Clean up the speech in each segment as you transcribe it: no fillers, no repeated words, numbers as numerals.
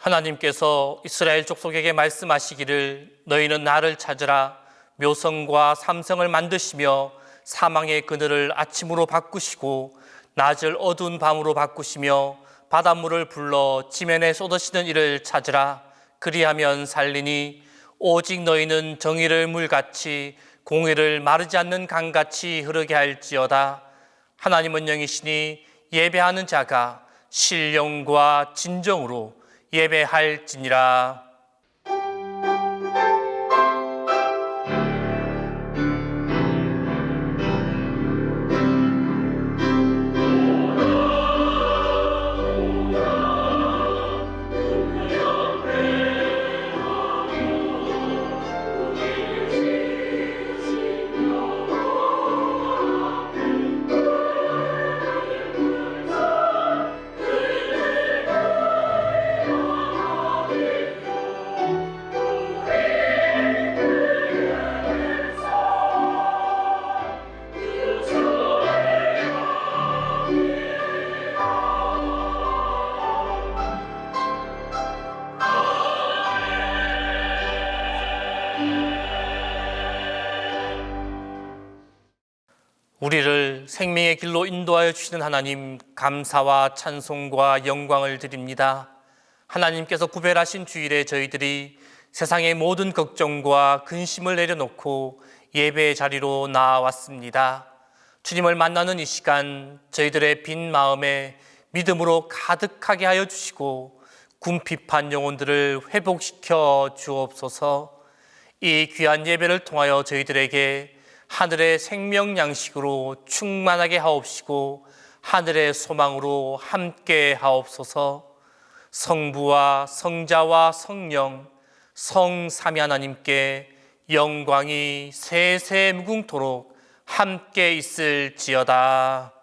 하나님께서 이스라엘 족속에게 말씀하시기를 너희는 나를 찾으라. 묘성과 삼성을 만드시며 사망의 그늘을 아침으로 바꾸시고 낮을 어두운 밤으로 바꾸시며 바닷물을 불러 지면에 쏟으시는 이를 찾으라. 그리하면 살리니 오직 너희는 정의를 물같이 공의를 마르지 않는 강같이 흐르게 할지어다. 하나님은 영이시니 예배하는 자가 신령과 진정으로 예배할지니라. 우리를 생명의 길로 인도하여 주시는 하나님, 감사와 찬송과 영광을 드립니다. 하나님께서 구별하신 주일에 저희들이 세상의 모든 걱정과 근심을 내려놓고 예배의 자리로 나아왔습니다. 주님을 만나는 이 시간, 저희들의 빈 마음에 믿음으로 가득하게 하여 주시고 궁핍한 영혼들을 회복시켜 주옵소서. 이 귀한 예배를 통하여 저희들에게 하늘의 생명 양식으로 충만하게 하옵시고 하늘의 소망으로 함께 하옵소서. 성부와 성자와 성령 성삼위 하나님께 영광이 세세 무궁토록 함께 있을지어다.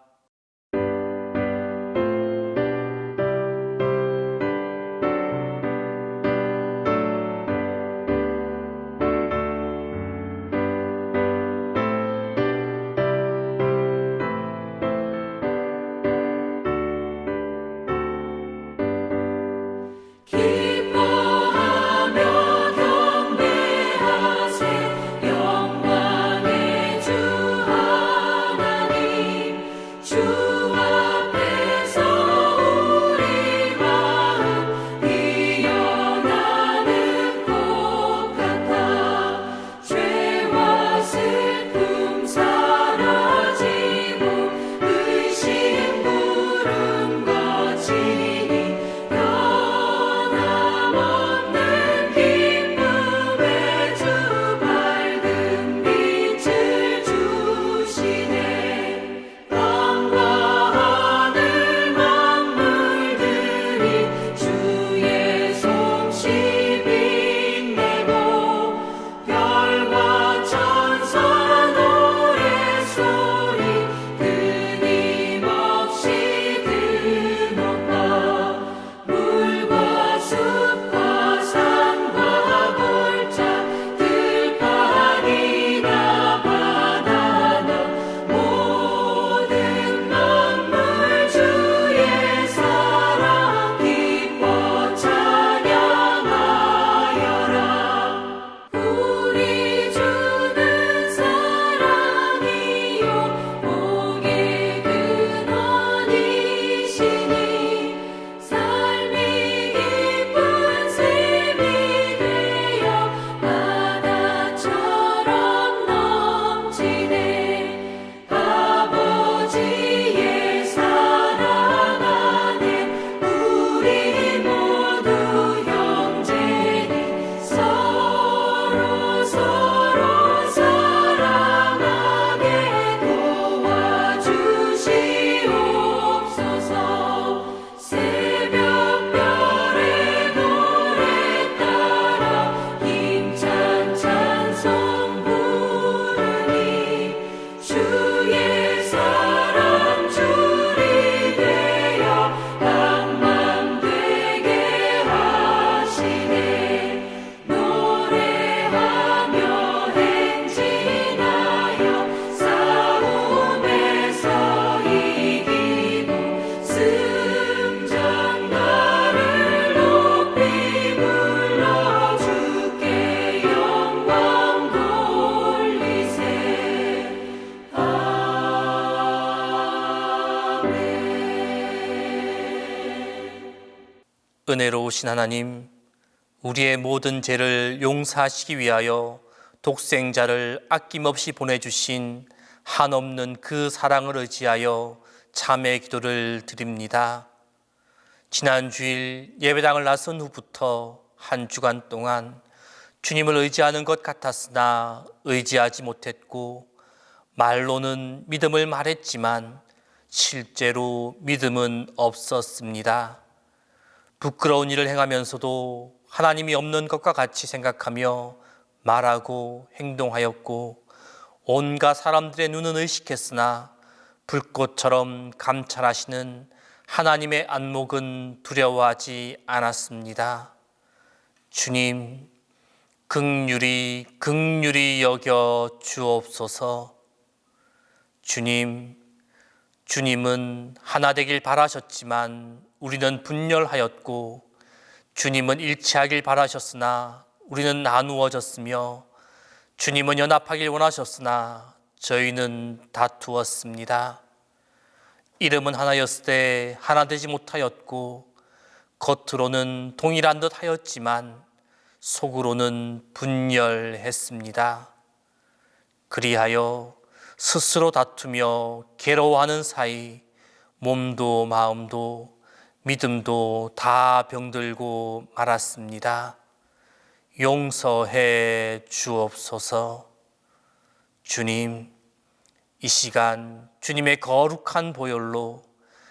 은혜로우신 하나님, 우리의 모든 죄를 용서하시기 위하여 독생자를 아낌없이 보내주신 한없는 그 사랑을 의지하여 참회 기도를 드립니다. 지난 주일 예배당을 나선 후부터 한 주간 동안 주님을 의지하는 것 같았으나 의지하지 못했고, 말로는 믿음을 말했지만 실제로 믿음은 없었습니다. 부끄러운 일을 행하면서도 하나님이 없는 것과 같이 생각하며 말하고 행동하였고, 온갖 사람들의 눈은 의식했으나 불꽃처럼 감찰하시는 하나님의 안목은 두려워하지 않았습니다. 주님, 긍휼히 여겨 주옵소서. 주님은 하나 되길 바라셨지만 우리는 분열하였고, 주님은 일치하길 바라셨으나 우리는 나누어졌으며, 주님은 연합하길 원하셨으나 저희는 다투었습니다. 이름은 하나였을 때 하나 되지 못하였고, 겉으로는 동일한 듯 하였지만 속으로는 분열했습니다. 그리하여 스스로 다투며 괴로워하는 사이 몸도 마음도 믿음도 다 병들고 말았습니다. 용서해 주옵소서. 주님, 이 시간 주님의 거룩한 보혈로,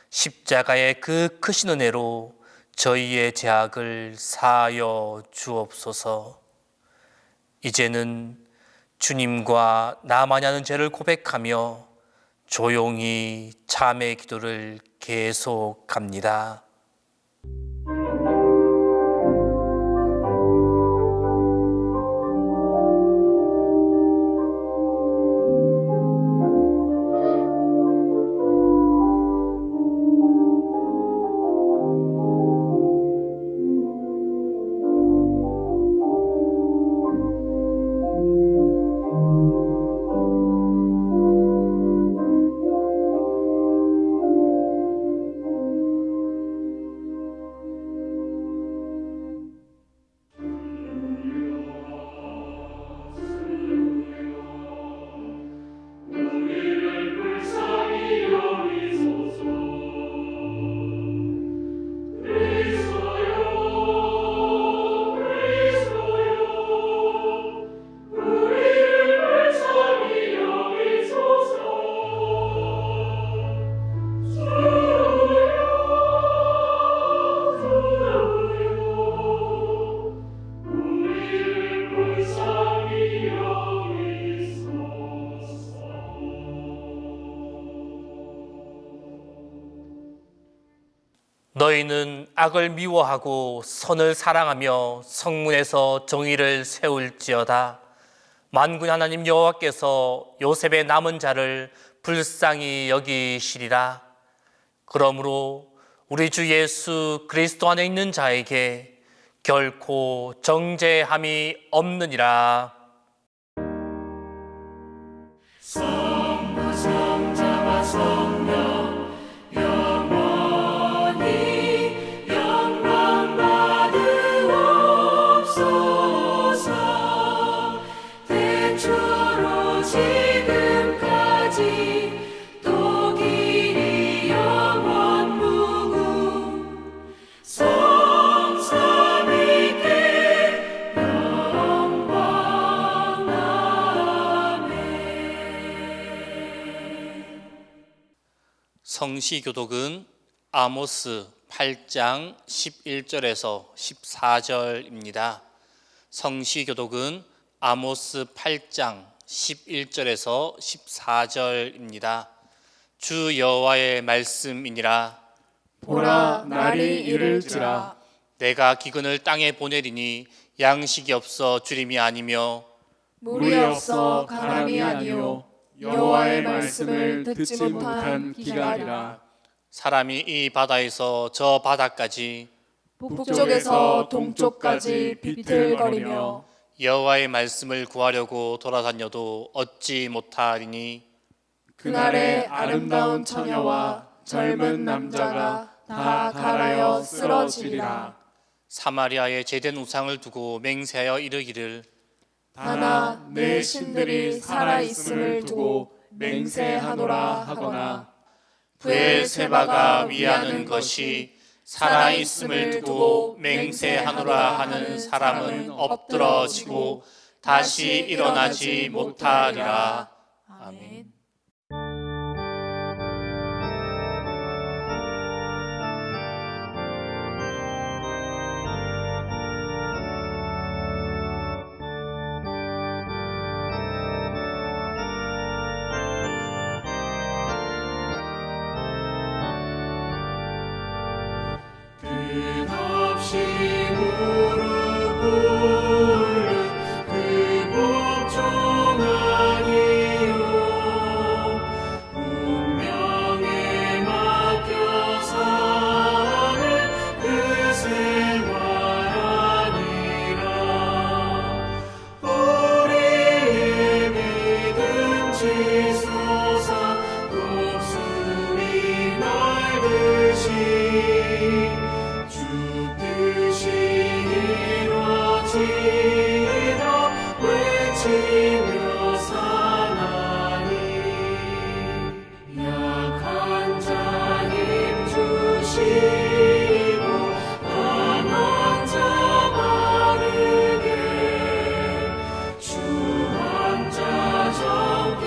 십자가의 그 크신 은혜로 저희의 죄악을 사하여 주옵소서. 이제는 주님과 나만이 하는 죄를 고백하며 조용히 참회 기도를 계속합니다. 너희는 악을 미워하고 선을 사랑하며 성문에서 정의를 세울지어다. 만군의 하나님 여호와께서 요셉의 남은 자를 불쌍히 여기시리라. 그러므로 우리 주 예수 그리스도 안에 있는 자에게 결코 정죄함이 없느니라. 성부 성자와 성령 영원히 영광 받으옵소서. 태초로 지금까지 또 길이 영원 무궁 성삼위께 영광. 성시교독은 아모스 8장 11절에서 14절입니다. 성시교독은 아모스 8장 11절에서 14절입니다. 주 여호와의 말씀이니라. 보라, 날이 이를지라. 내가 기근을 땅에 보내리니 양식이 없어 주림이 아니며 물이 없어 가람이 아니요 여호와의 말씀을 듣지 못한 기갈이라. 사람이 이 바다에서 저 바다까지 북쪽에서 동쪽까지 비틀거리며 여호와의 말씀을 구하려고 돌아다녀도 얻지 못하리니 그날에 아름다운 처녀와 젊은 남자가 다 갈아여 쓰러지리라. 사마리아에 제된 우상을 두고 맹세하여 이르기를 다나 내 신들이 살아 있음을 두고 맹세하노라 하거나 브엘세바가 위하는 것이 살아 있음을 두고 맹세하노라 하는 사람은 엎드러지고 다시 일어나지 못하리라. 아멘. 끝없이 무릎 꿇는 그 복종하니요 운명에 맡겨 사는 그 생활 아니라 우리의 믿음 지솟아 높음이 날듯이 주 뜻이 이루어지라 외치며 사나니 약한 자 힘 주시고 강한 자 바르게 주한 자 정케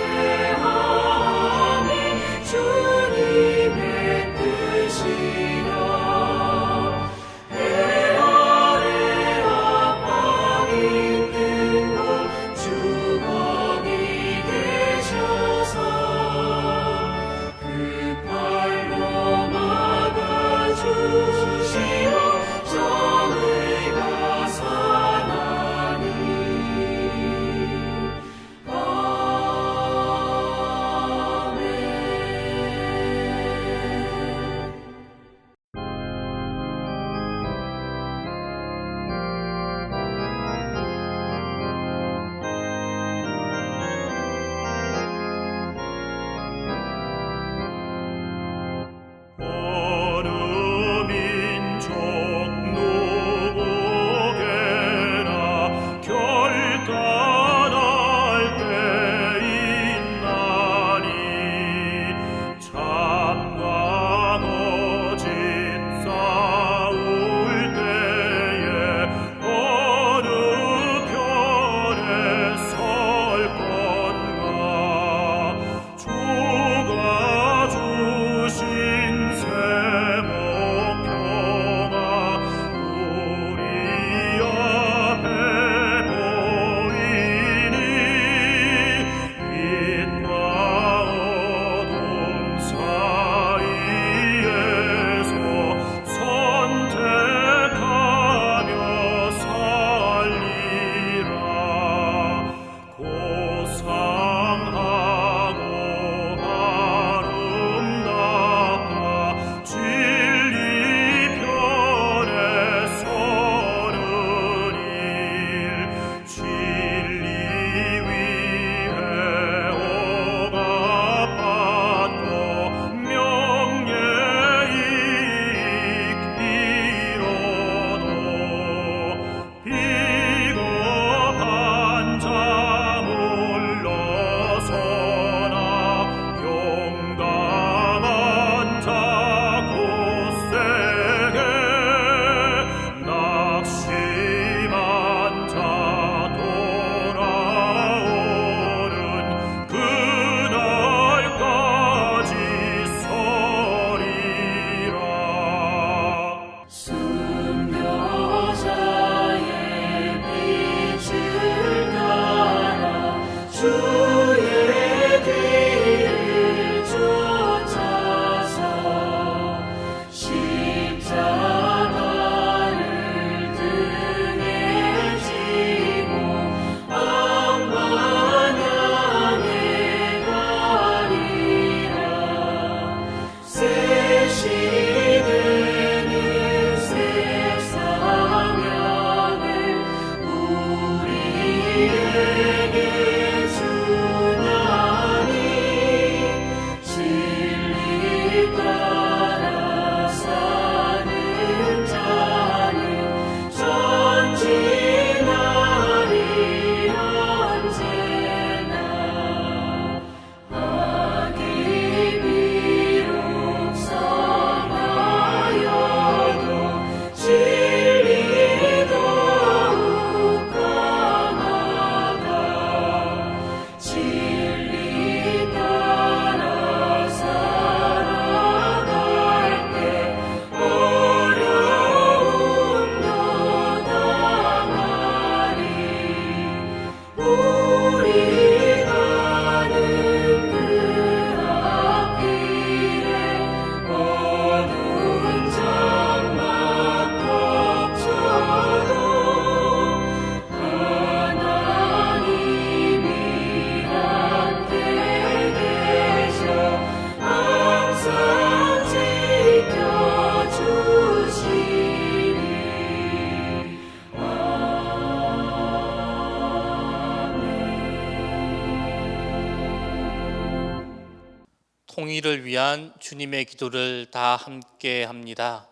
통일을 위한 주님의 기도를 다 함께 합니다.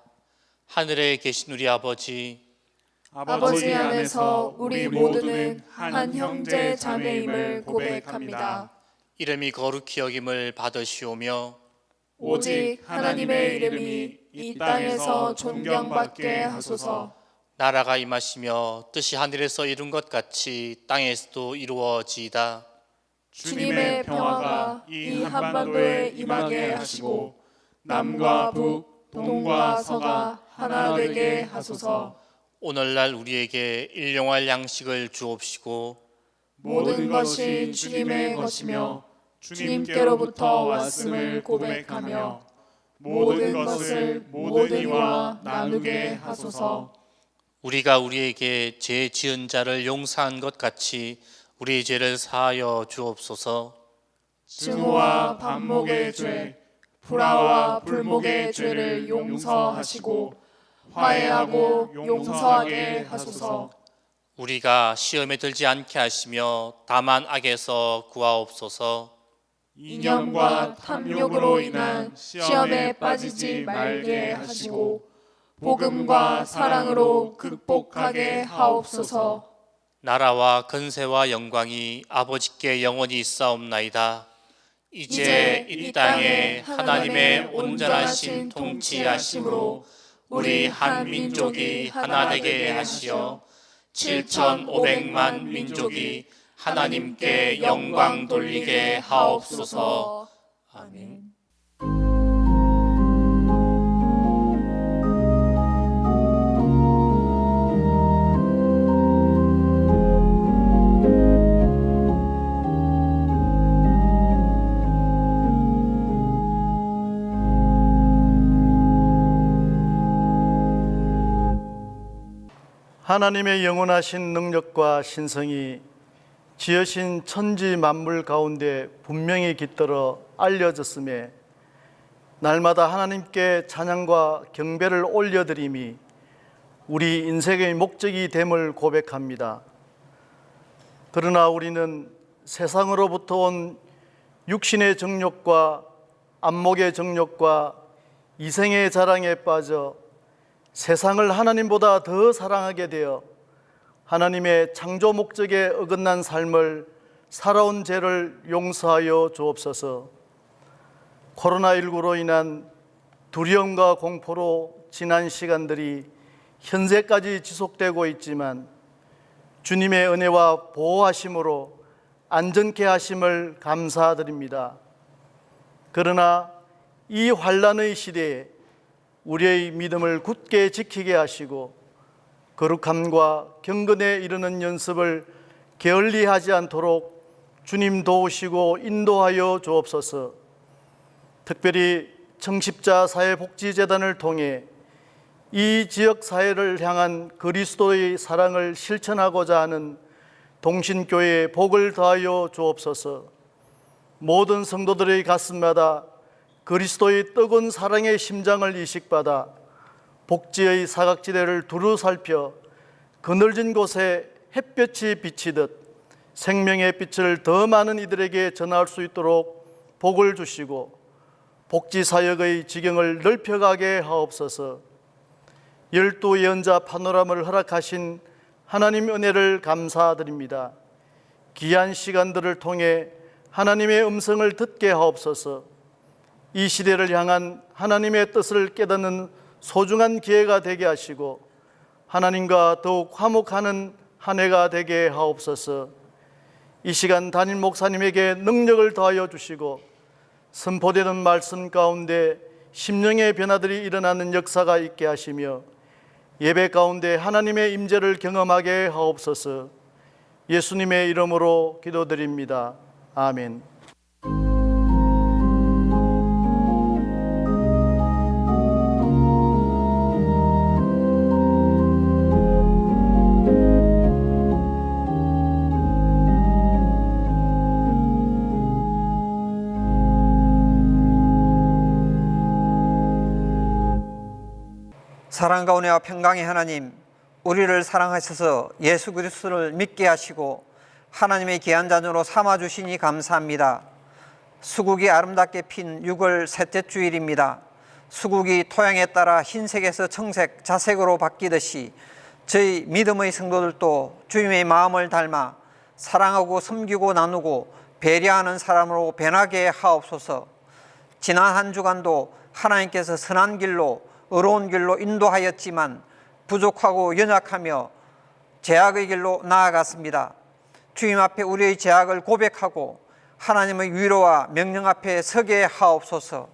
하늘에 계신 우리 아버지, 아버지 안에서 우리 모두는 한 형제 자매임을 고백합니다. 이름이 거룩히 여김을 받으시오며 오직 하나님의 이름이 이 땅에서 존경받게 하소서. 나라가 임하시며 뜻이 하늘에서 이룬 것 같이 땅에서도 이루어지이다. 주님의 평화가 이 한반도에 임하게 하시고 남과 북, 동과 서가 하나 되게 하소서. 오늘날 우리에게 일용할 양식을 주옵시고 모든 것이 주님의 것이며 주님께로부터 왔음을 고백하며 모든 것을 모든 이와 나누게 하소서. 우리가 우리에게 죄 지은 자를 용서한 것 같이 우리 죄를 사하여 주옵소서. 증오와 반목의 죄, 불화와 불목의 죄를 용서하시고 화해하고 용서하게 하소서. 우리가 시험에 들지 않게 하시며 다만 악에서 구하옵소서. 이념과 탐욕으로 인한 시험에 빠지지 말게 하시고 복음과 사랑으로 극복하게 하옵소서. 나라와 근세와 영광이 아버지께 영원히 있사옵나이다. 이제 이 땅에 하나님의 온전하신 통치하심으로 우리 한 민족이 하나 되게 하시어 7,500만 민족이 하나님께 영광 돌리게 하옵소서. 아멘. 하나님의 영원하신 능력과 신성이 지으신 천지 만물 가운데 분명히 깃들어 알려졌음에 날마다 하나님께 찬양과 경배를 올려드림이 우리 인생의 목적이 됨을 고백합니다. 그러나 우리는 세상으로부터 온 육신의 정욕과 안목의 정욕과 이생의 자랑에 빠져 세상을 하나님보다 더 사랑하게 되어 하나님의 창조 목적에 어긋난 삶을 살아온 죄를 용서하여 주옵소서. 코로나19로 인한 두려움과 공포로 지난 시간들이 현재까지 지속되고 있지만 주님의 은혜와 보호하심으로 안전케 하심을 감사드립니다. 그러나 이 환난의 시대에 우리의 믿음을 굳게 지키게 하시고 거룩함과 경건에 이르는 연습을 게을리하지 않도록 주님 도우시고 인도하여 주옵소서. 특별히 청십자 사회복지재단을 통해 이 지역 사회를 향한 그리스도의 사랑을 실천하고자 하는 동신교회에 복을 더하여 주옵소서. 모든 성도들의 가슴마다 그리스도의 뜨거운 사랑의 심장을 이식받아 복지의 사각지대를 두루 살펴 그늘진 곳에 햇볕이 비치듯 생명의 빛을 더 많은 이들에게 전할 수 있도록 복을 주시고 복지사역의 지경을 넓혀가게 하옵소서. 12 예언자 파노라마를 허락하신 하나님 은혜를 감사드립니다. 귀한 시간들을 통해 하나님의 음성을 듣게 하옵소서. 이 시대를 향한 하나님의 뜻을 깨닫는 소중한 기회가 되게 하시고 하나님과 더욱 화목하는 한 해가 되게 하옵소서. 이 시간 담임 목사님에게 능력을 더하여 주시고 선포되는 말씀 가운데 심령의 변화들이 일어나는 역사가 있게 하시며 예배 가운데 하나님의 임재를 경험하게 하옵소서. 예수님의 이름으로 기도드립니다. 아멘. 사랑과 은혜와 평강의 하나님, 우리를 사랑하셔서 예수 그리스도를 믿게 하시고 하나님의 귀한 자녀로 삼아주시니 감사합니다. 수국이 아름답게 핀 6월 셋째 주일입니다. 수국이 토양에 따라 흰색에서 청색, 자색으로 바뀌듯이 저희 믿음의 성도들도 주님의 마음을 닮아 사랑하고 섬기고 나누고 배려하는 사람으로 변하게 하옵소서. 지난 한 주간도 하나님께서 선한 길로 의로운 길로 인도하였지만 부족하고 연약하며 죄악의 길로 나아갔습니다. 주님 앞에 우리의 죄악을 고백하고 하나님의 위로와 명령 앞에 서게 하옵소서.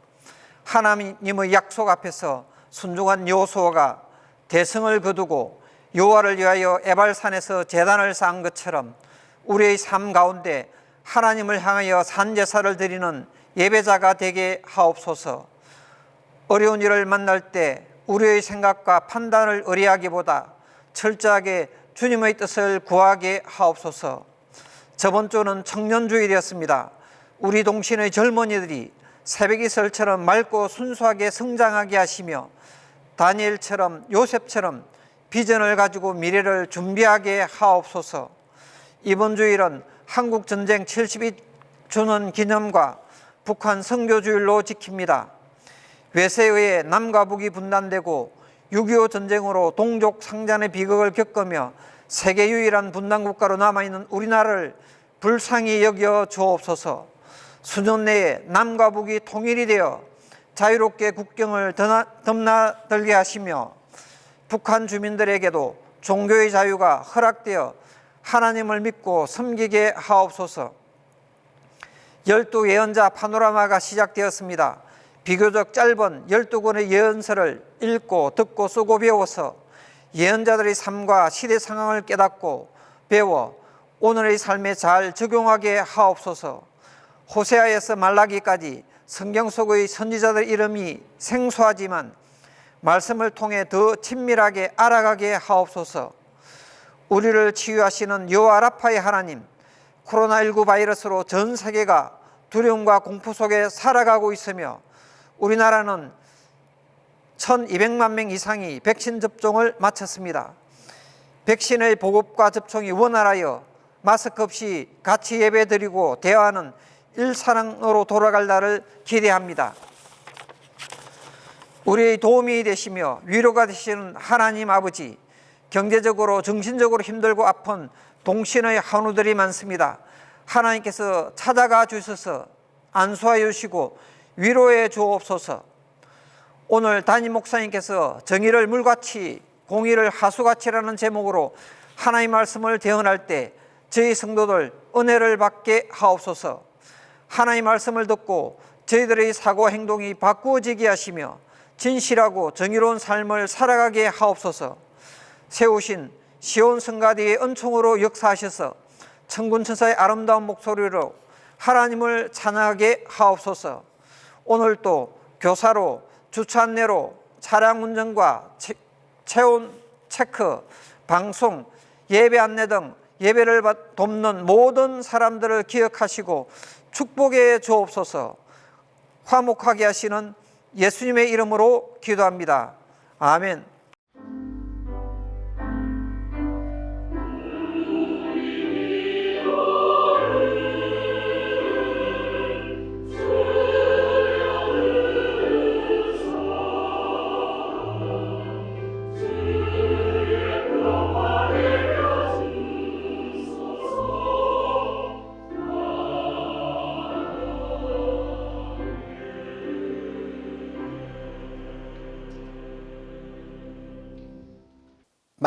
하나님의 약속 앞에서 순종한 여호수아가 대성을 거두고 여호와를 위하여 에발산에서 제단을 쌓은 것처럼 우리의 삶 가운데 하나님을 향하여 산제사를 드리는 예배자가 되게 하옵소서. 어려운 일을 만날 때 우리의 생각과 판단을 의뢰하기보다 철저하게 주님의 뜻을 구하게 하옵소서. 저번 주는 청년주일이었습니다. 우리 동신의 젊은이들이 새벽이슬처럼 맑고 순수하게 성장하게 하시며 다니엘처럼 요셉처럼 비전을 가지고 미래를 준비하게 하옵소서. 이번 주일은 한국전쟁 72주년 기념과 북한 선교주일로 지킵니다. 외세에 의해 남과 북이 분단되고 6.25 전쟁으로 동족 상잔의 비극을 겪으며 세계 유일한 분단국가로 남아있는 우리나라를 불쌍히 여겨 주옵소서. 수년 내에 남과 북이 통일이 되어 자유롭게 국경을 드나들게 하시며 북한 주민들에게도 종교의 자유가 허락되어 하나님을 믿고 섬기게 하옵소서. 12 예언자 파노라마가 시작되었습니다. 비교적 짧은 12권의 예언서를 읽고 듣고 쓰고 배워서 예언자들의 삶과 시대 상황을 깨닫고 배워 오늘의 삶에 잘 적용하게 하옵소서. 호세아에서 말라기까지 성경 속의 선지자들 이름이 생소하지만 말씀을 통해 더 친밀하게 알아가게 하옵소서. 우리를 치유하시는 여호와 라파의 하나님, 코로나19 바이러스로 전 세계가 두려움과 공포 속에 살아가고 있으며 우리나라는 1200만 명 이상이 백신 접종을 마쳤습니다. 백신의 보급과 접종이 원활하여 마스크 없이 같이 예배드리고 대화하는 일상으로 돌아갈 날을 기대합니다. 우리의 도움이 되시며 위로가 되시는 하나님 아버지, 경제적으로 정신적으로 힘들고 아픈 동신의 한우들이 많습니다. 하나님께서 찾아가 주셔서 안수하여 주시고 위로해 주옵소서. 오늘 담임 목사님께서 정의를 물같이 공의를 하수같이라는 제목으로 하나님 말씀을 대언할 때 저희 성도들 은혜를 받게 하옵소서. 하나님 말씀을 듣고 저희들의 사고 행동이 바꾸어지게 하시며 진실하고 정의로운 삶을 살아가게 하옵소서. 세우신 시온 성가대의 은총으로 역사하셔서 천군천사의 아름다운 목소리로 하나님을 찬양하게 하옵소서. 오늘 또 교사로 주차 안내로 차량 운전과 체온 체크, 방송, 예배 안내 등 예배를 돕는 모든 사람들을 기억하시고 축복해 주옵소서. 화목하게 하시는 예수님의 이름으로 기도합니다. 아멘.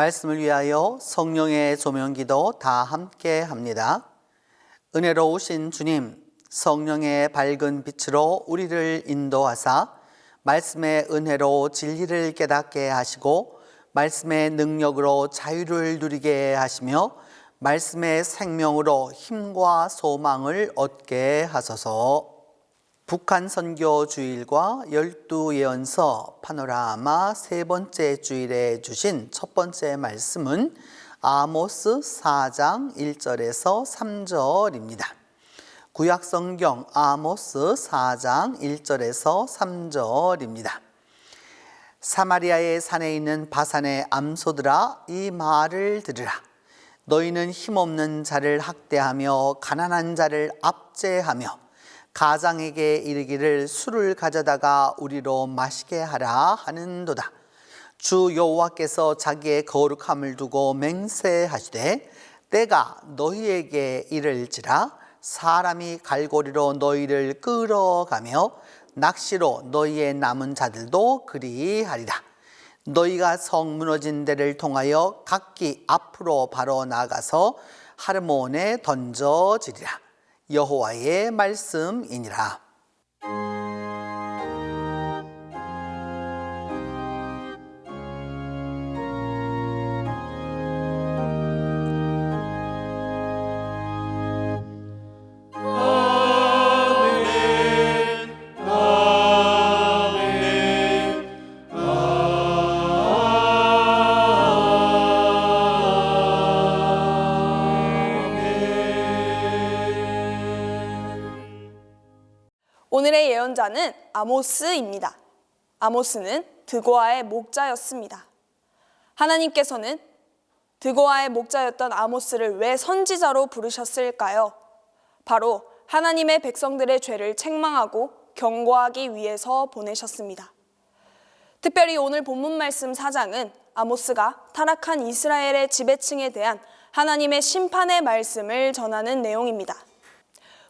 말씀을 위하여 성령의 조명기도 다 함께 합니다. 은혜로우신 주님, 성령의 밝은 빛으로 우리를 인도하사 말씀의 은혜로 진리를 깨닫게 하시고 말씀의 능력으로 자유를 누리게 하시며 말씀의 생명으로 힘과 소망을 얻게 하소서. 북한 선교 주일과 12 예언서 파노라마 세 번째 주일에 주신 첫 번째 말씀은 아모스 4장 1절에서 3절입니다. 구약 성경 아모스 4장 1절에서 3절입니다. 사마리아의 산에 있는 바산의 암소들아, 이 말을 들으라. 너희는 힘없는 자를 학대하며 가난한 자를 압제하며 가장에게 이르기를 술을 가져다가 우리로 마시게 하라 하는도다. 주 여호와께서 자기의 거룩함을 두고 맹세하시되 때가 너희에게 이를지라 사람이 갈고리로 너희를 끌어가며 낚시로 너희의 남은 자들도 그리하리라. 너희가 성 무너진 데를 통하여 각기 앞으로 바로 나가서 하르몬에 던져지리라. 여호와의 말씀이니라. 오늘의 예언자는 아모스입니다. 아모스는 드고아의 목자였습니다. 하나님께서는 드고아의 목자였던 아모스를 왜 선지자로 부르셨을까요? 바로 하나님의 백성들의 죄를 책망하고 경고하기 위해서 보내셨습니다. 특별히 오늘 본문 말씀 4장은 아모스가 타락한 이스라엘의 지배층에 대한 하나님의 심판의 말씀을 전하는 내용입니다.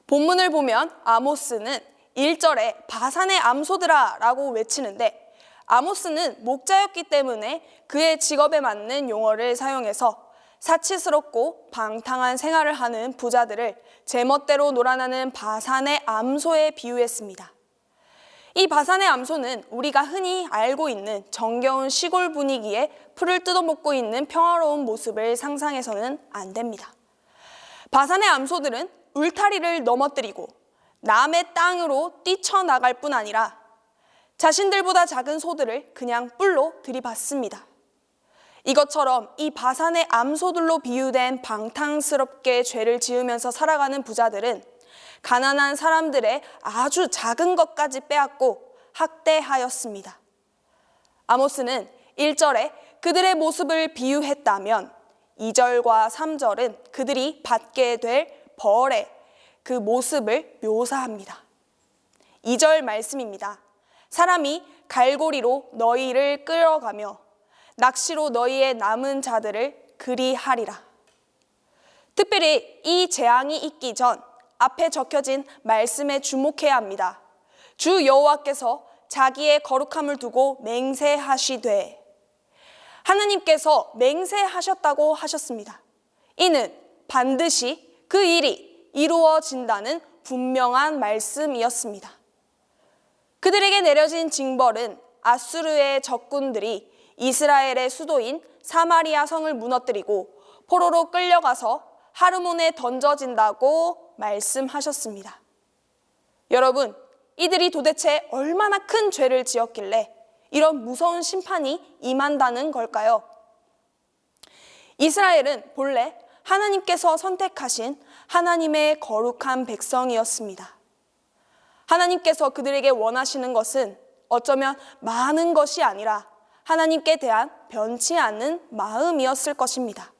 본문을 보면 아모스는 1절에 바산의 암소들아 라고 외치는데, 아모스는 목자였기 때문에 그의 직업에 맞는 용어를 사용해서 사치스럽고 방탕한 생활을 하는 부자들을 제멋대로 놀아나는 바산의 암소에 비유했습니다. 이 바산의 암소는 우리가 흔히 알고 있는 정겨운 시골 분위기에 풀을 뜯어먹고 있는 평화로운 모습을 상상해서는 안 됩니다. 바산의 암소들은 울타리를 넘어뜨리고 남의 땅으로 뛰쳐나갈 뿐 아니라 자신들보다 작은 소들을 그냥 뿔로 들이받습니다. 이것처럼 이 바산의 암소들로 비유된 방탕스럽게 죄를 지으면서 살아가는 부자들은 가난한 사람들의 아주 작은 것까지 빼앗고 학대하였습니다. 아모스는 1절에 그들의 모습을 비유했다면 2절과 3절은 그들이 받게 될 벌의 그 모습을 묘사합니다. 2절 말씀입니다. 사람이 갈고리로 너희를 끌어가며 낚시로 너희의 남은 자들을 그리하리라. 특별히 이 재앙이 있기 전 앞에 적혀진 말씀에 주목해야 합니다. 주 여호와께서 자기의 거룩함을 두고 맹세하시되, 하나님께서 맹세하셨다고 하셨습니다. 이는 반드시 그 일이 이루어진다는 분명한 말씀이었습니다. 그들에게 내려진 징벌은 아수르의 적군들이 이스라엘의 수도인 사마리아 성을 무너뜨리고 포로로 끌려가서 하르몬에 던져진다고 말씀하셨습니다. 여러분, 이들이 도대체 얼마나 큰 죄를 지었길래 이런 무서운 심판이 임한다는 걸까요? 이스라엘은 본래 하나님께서 선택하신 하나님의 거룩한 백성이었습니다. 하나님께서 그들에게 원하시는 것은 어쩌면 많은 것이 아니라 하나님께 대한 변치 않는 마음이었을 것입니다.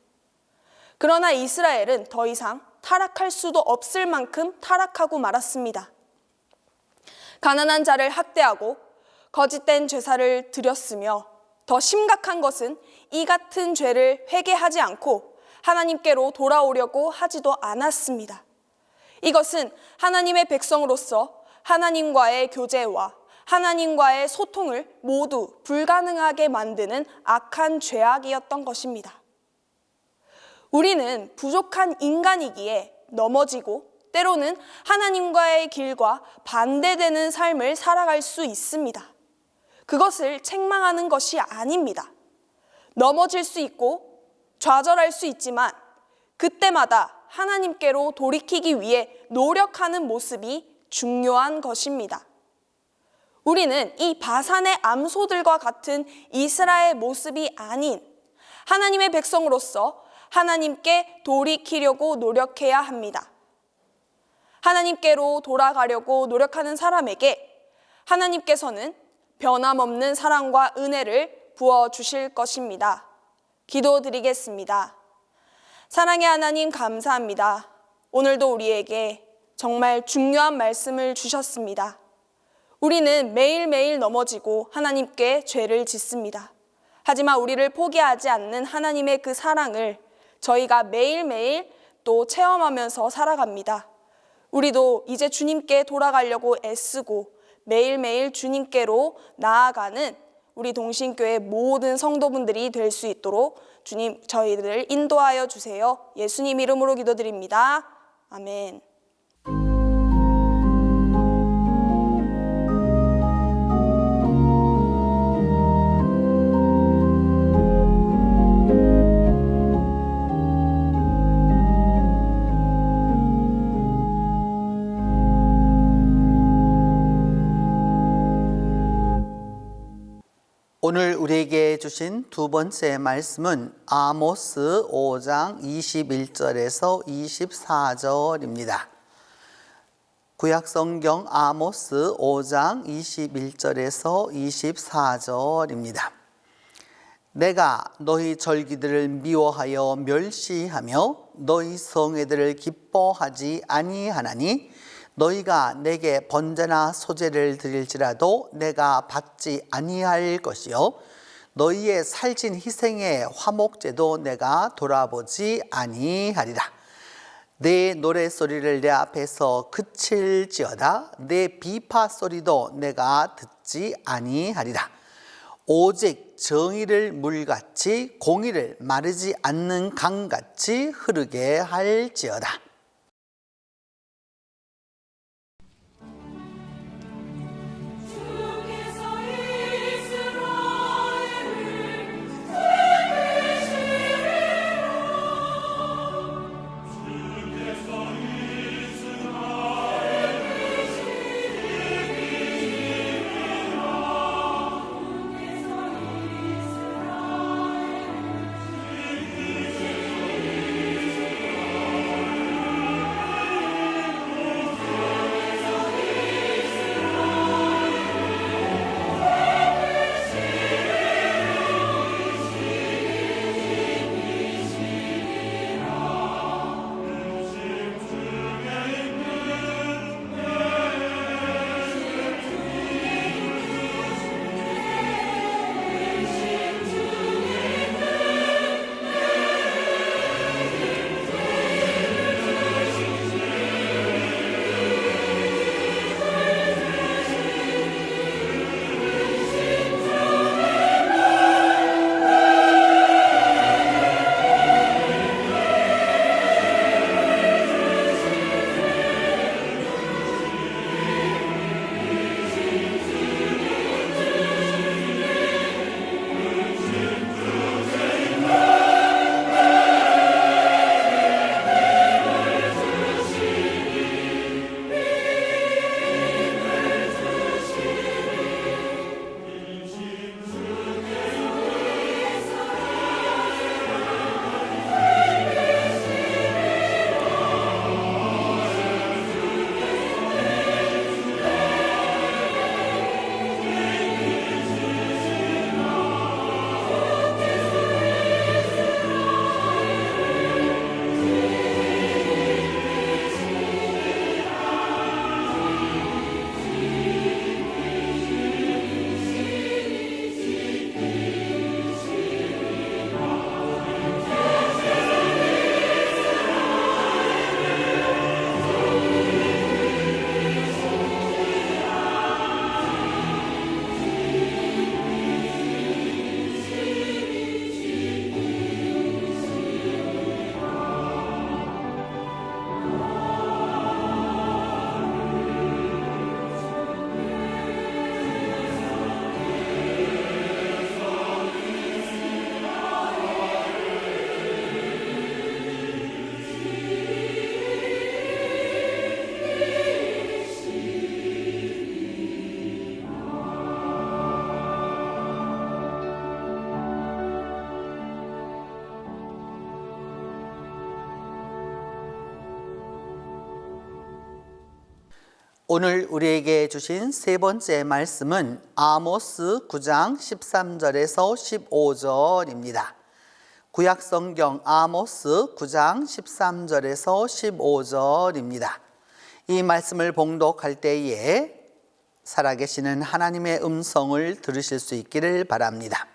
그러나 이스라엘은 더 이상 타락할 수도 없을 만큼 타락하고 말았습니다. 가난한 자를 학대하고 거짓된 제사를 드렸으며, 더 심각한 것은 이 같은 죄를 회개하지 않고 하나님께로 돌아오려고 하지도 않았습니다. 이것은 하나님의 백성으로서 하나님과의 교제와 하나님과의 소통을 모두 불가능하게 만드는 악한 죄악이었던 것입니다. 우리는 부족한 인간이기에 넘어지고 때로는 하나님과의 길과 반대되는 삶을 살아갈 수 있습니다. 그것을 책망하는 것이 아닙니다. 넘어질 수 있고 좌절할 수 있지만 그때마다 하나님께로 돌이키기 위해 노력하는 모습이 중요한 것입니다. 우리는 이 바산의 암소들과 같은 이스라엘 모습이 아닌 하나님의 백성으로서 하나님께 돌이키려고 노력해야 합니다. 하나님께로 돌아가려고 노력하는 사람에게 하나님께서는 변함없는 사랑과 은혜를 부어주실 것입니다. 기도드리겠습니다. 사랑의 하나님, 감사합니다. 오늘도 우리에게 정말 중요한 말씀을 주셨습니다. 우리는 매일매일 넘어지고 하나님께 죄를 짓습니다. 하지만 우리를 포기하지 않는 하나님의 그 사랑을 저희가 매일매일 또 체험하면서 살아갑니다. 우리도 이제 주님께 돌아가려고 애쓰고 매일매일 주님께로 나아가는 우리 동신교회 모든 성도분들이 될 수 있도록 주님 저희들을 인도하여 주세요. 예수님 이름으로 기도드립니다. 아멘. 오늘 우리에게 주신 두 번째 말씀은 아모스 5장 21절에서 24절입니다. 구약성경 아모스 5장 21절에서 24절입니다. 내가 너희 절기들을 미워하여 멸시하며 너희 성회들을 기뻐하지 아니하나니 너희가 내게 번제나 소제를 드릴지라도 내가 받지 아니할 것이요 너희의 살진 희생의 화목제도 내가 돌아보지 아니하리라. 내 노래소리를 내 앞에서 그칠지어다 내 비파소리도 내가 듣지 아니하리라. 오직 정의를 물같이 공의를 마르지 않는 강같이 흐르게 할지어다. 오늘 우리에게 주신 세 번째 말씀은 아모스 9장 13절에서 15절입니다. 구약성경 아모스 9장 13절에서 15절입니다. 이 말씀을 봉독할 때에 살아계시는 하나님의 음성을 들으실 수 있기를 바랍니다.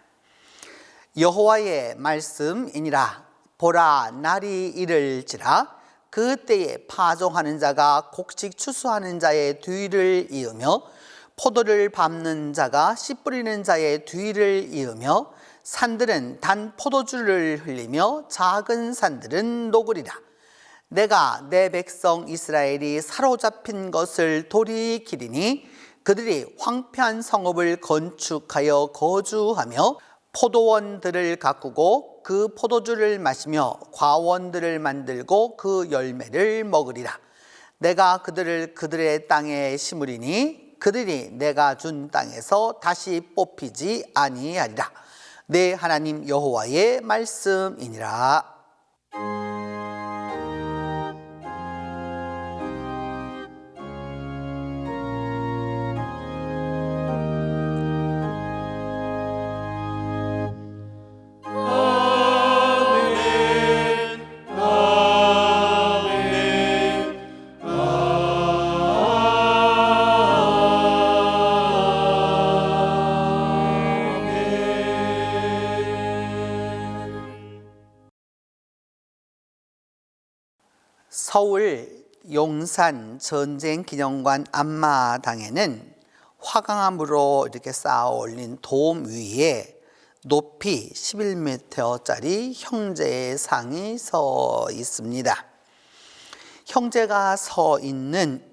여호와의 말씀이니라. 보라, 날이 이를지라. 그때에 파종하는 자가 곡식 추수하는 자의 뒤를 이으며 포도를 밟는 자가 씨 뿌리는 자의 뒤를 이으며 산들은 단 포도주를 흘리며 작은 산들은 녹으리라. 내가 내 백성 이스라엘이 사로잡힌 것을 돌이키리니 그들이 황폐한 성읍을 건축하여 거주하며 포도원들을 가꾸고 그 포도주를 마시며 과원들을 만들고 그 열매를 먹으리라. 내가 그들을 그들의 땅에 심으리니 그들이 내가 준 땅에서 다시 뽑히지 아니하리라. 내 하나님 여호와의 말씀이니라. 서울 용산 전쟁기념관 앞마당에는 화강암으로 이렇게 쌓아 올린 돔 위에 높이 11m짜리 형제의 상이 서 있습니다. 형제가 서 있는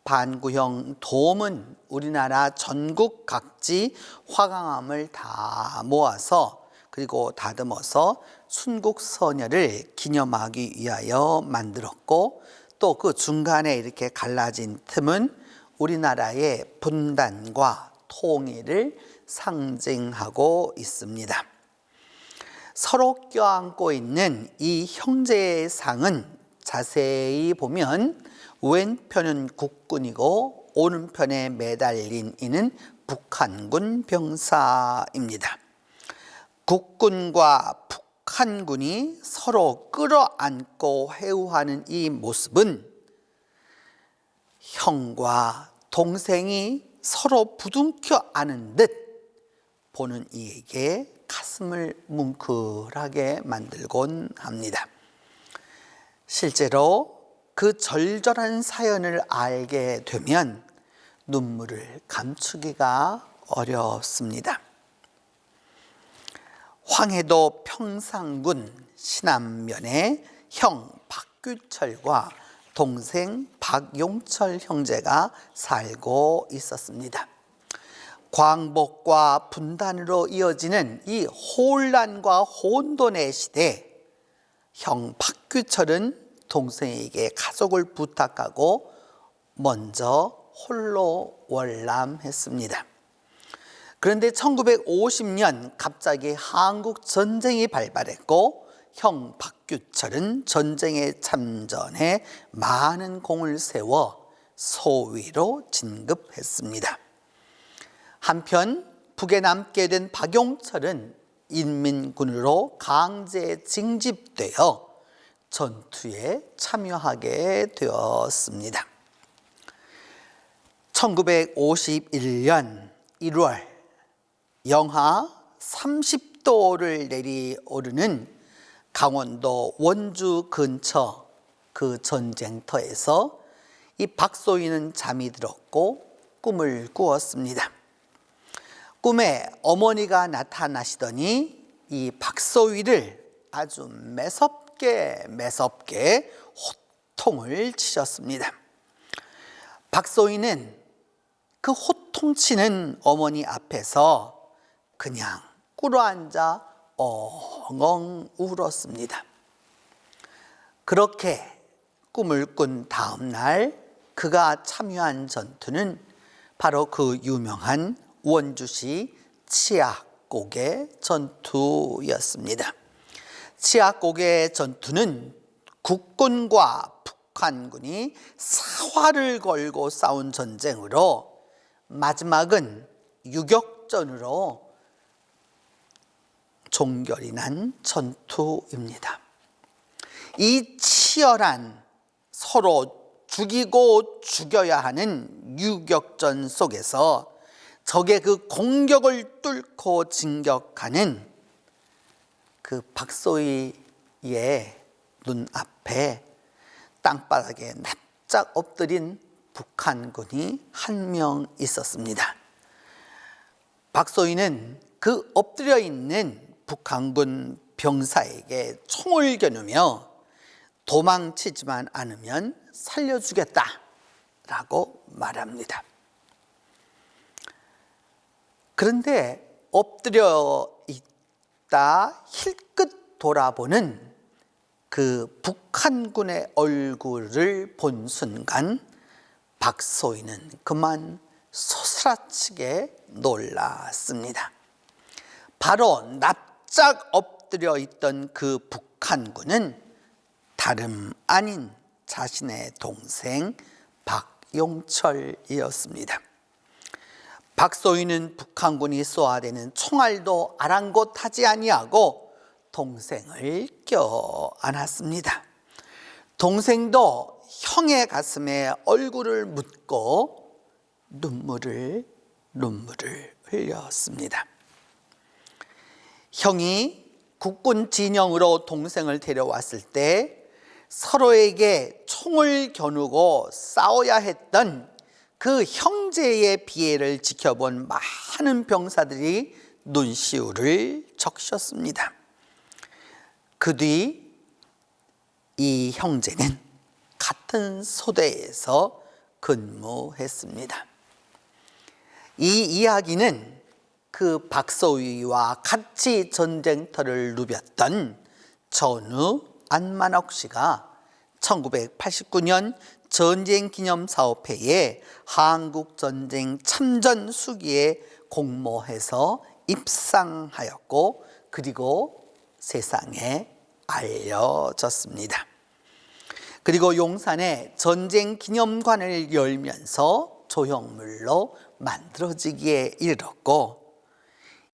반구형 돔은 우리나라 전국 각지 화강암을 다 모아서 그리고 다듬어서 순국선열을 기념하기 위하여 만들었고, 또 그 중간에 이렇게 갈라진 틈은 우리나라의 분단과 통일을 상징하고 있습니다. 서로 껴안고 있는 이 형제의 상은 자세히 보면 왼편은 국군이고 오른편에 매달린 이는 북한군 병사입니다. 국군과 북한군이 서로 끌어안고 회유하는 이 모습은 형과 동생이 서로 부둥켜 안은 듯 보는 이에게 가슴을 뭉클하게 만들곤 합니다. 실제로 그 절절한 사연을 알게 되면 눈물을 감추기가 어렵습니다. 황해도 평상군 신안면에 형 박규철과 동생 박용철 형제가 살고 있었습니다. 광복과 분단으로 이어지는 이 혼란과 혼돈의 시대, 형 박규철은 동생에게 가족을 부탁하고 먼저 홀로 월남했습니다. 그런데 1950년 갑자기 한국 전쟁이 발발했고 형 박규철은 전쟁에 참전해 많은 공을 세워 소위로 진급했습니다. 한편 북에 남게 된 박용철은 인민군으로 강제 징집되어 전투에 참여하게 되었습니다. 1951년 1월 영하 30도를 내리오르는 강원도 원주 근처 그 전쟁터에서 이 박소희는 잠이 들었고 꿈을 꾸었습니다. 꿈에 어머니가 나타나시더니 이 박소희를 아주 매섭게 호통을 치셨습니다. 박소희는 그 호통치는 어머니 앞에서 그냥 꿇어앉아 엉엉 울었습니다. 그렇게 꿈을 꾼 다음 날 그가 참여한 전투는 바로 그 유명한 원주시 치악곡의 전투였습니다. 치악곡의 전투는 국군과 북한군이 사활을 걸고 싸운 전쟁으로 마지막은 유격전으로 종결이 난 전투입니다. 이 치열한 서로 죽이고 죽여야 하는 유격전 속에서 적의 그 공격을 뚫고 진격하는 그 박소희의 눈앞에 땅바닥에 납작 엎드린 북한군이 한 명 있었습니다. 박소희는 그 엎드려 있는 북한군 병사에게 총을 겨누며 도망치지만 않으면 살려주겠다라고 말합니다. 그런데 엎드려 있다 힐끗 돌아보는 그 북한군의 얼굴을 본 순간 박소희는 그만 소스라치게 놀랐습니다. 바로 납작 엎드려 있던 그 북한군은 다름 아닌 자신의 동생 박용철이었습니다. 박소희는 북한군이 쏘아대는 총알도 아랑곳하지 아니하고 동생을 껴안았습니다. 동생도 형의 가슴에 얼굴을 묻고 눈물을 흘렸습니다. 형이 국군 진영으로 동생을 데려왔을 때 서로에게 총을 겨누고 싸워야 했던 그 형제의 비애를 지켜본 많은 병사들이 눈시울을 적셨습니다. 그 뒤 이 형제는 같은 소대에서 근무했습니다. 이 이야기는 그 박소희와 같이 전쟁터를 누볐던 전우 안만옥 씨가 1989년 전쟁기념사업회에 한국전쟁 참전 수기에 공모해서 입상하였고 그리고 세상에 알려졌습니다. 그리고 용산에 전쟁기념관을 열면서 조형물로 만들어지기에 이르렀고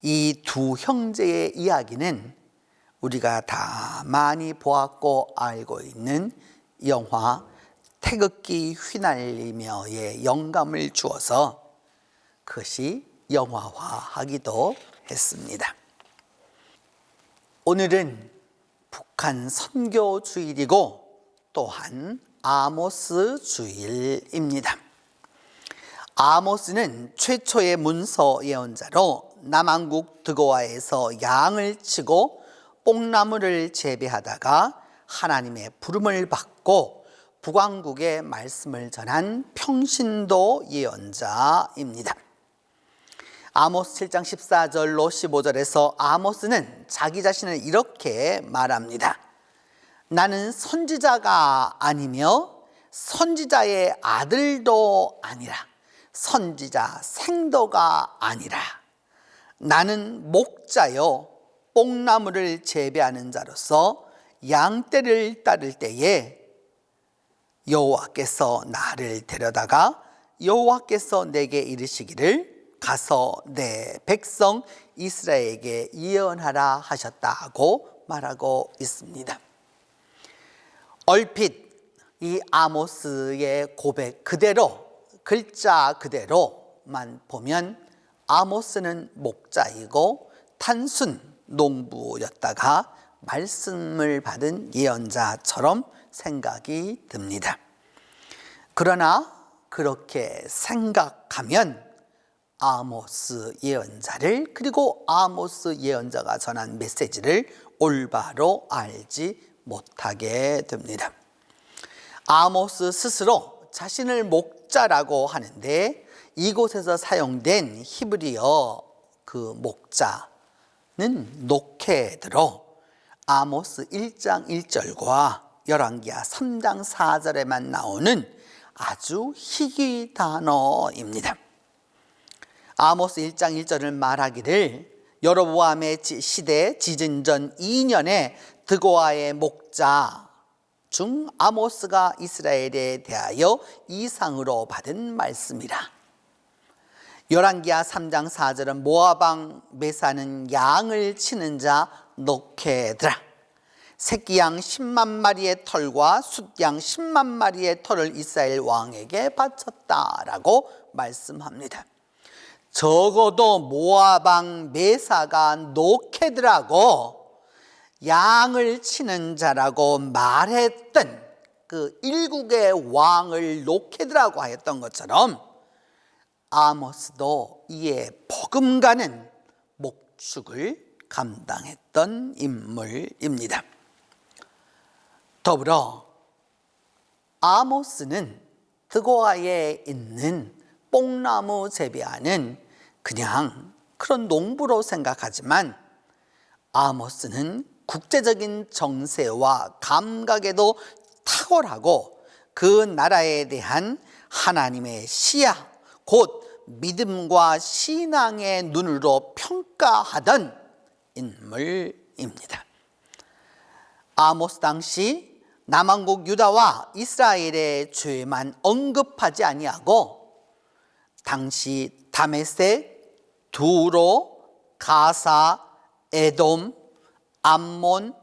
이 두 형제의 이야기는 우리가 다 많이 보았고 알고 있는 영화 태극기 휘날리며의 영감을 주어서 그것이 영화화하기도 했습니다. 오늘은 북한 선교 주일이고 또한 아모스 주일입니다. 아모스는 최초의 문서 예언자로 남한국 드고아에서 양을 치고 뽕나무를 재배하다가 하나님의 부름을 받고 북왕국의 말씀을 전한 평신도 예언자입니다. 아모스 7장 14절로 15절에서 아모스는 자기 자신을 이렇게 말합니다. 나는 선지자가 아니며 선지자의 아들도 아니라 선지자 생도가 아니라 나는 목자요 뽕나무를 재배하는 자로서 양떼를 따를 때에 여호와께서 나를 데려다가 여호와께서 내게 이르시기를 가서 내 백성 이스라엘에게 예언하라 하셨다고 말하고 있습니다. 얼핏 이 아모스의 고백 그대로 글자 그대로만 보면 아모스는 목자이고 단순 농부였다가 말씀을 받은 예언자처럼 생각이 듭니다. 그러나 그렇게 생각하면 아모스 예언자를 그리고 아모스 예언자가 전한 메시지를 올바로 알지 못하게 됩니다. 아모스 스스로 자신을 목자라고 하는데 이곳에서 사용된 히브리어 그 목자는 노케드로 아모스 1장 1절과 열왕기하 3장 4절에만 나오는 아주 희귀 단어입니다. 아모스 1장 1절을 말하기를 여로보암의 시대 지진전 2년에 드고아의 목자 중 아모스가 이스라엘에 대하여 이상으로 받은 말씀이라. 열왕기하 3장 4절은 모압 왕 메사는 양을 치는 자 노케드라. 새끼 양 10만 마리의 털과 숫양 10만 마리의 털을 이스라엘 왕에게 바쳤다라고 말씀합니다. 적어도 모압 왕 메사가 노케드라고 양을 치는 자라고 말했던 그 일국의 왕을 노케드라고 하였던 것처럼 아모스도 이에 버금가는 목축을 감당했던 인물입니다. 더불어 아모스는 드고아에 있는 뽕나무 재배하는 그냥 그런 농부로 생각하지만 아모스는 국제적인 정세와 감각에도 탁월하고 그 나라에 대한 하나님의 시야, 곧 믿음과 신앙의 눈으로 평가하던 인물입니다. 아모스 당시 남왕국 유다와 이스라엘의 죄만 언급하지 아니하고 당시 다메섹, 두로, 가사, 에돔, 암몬,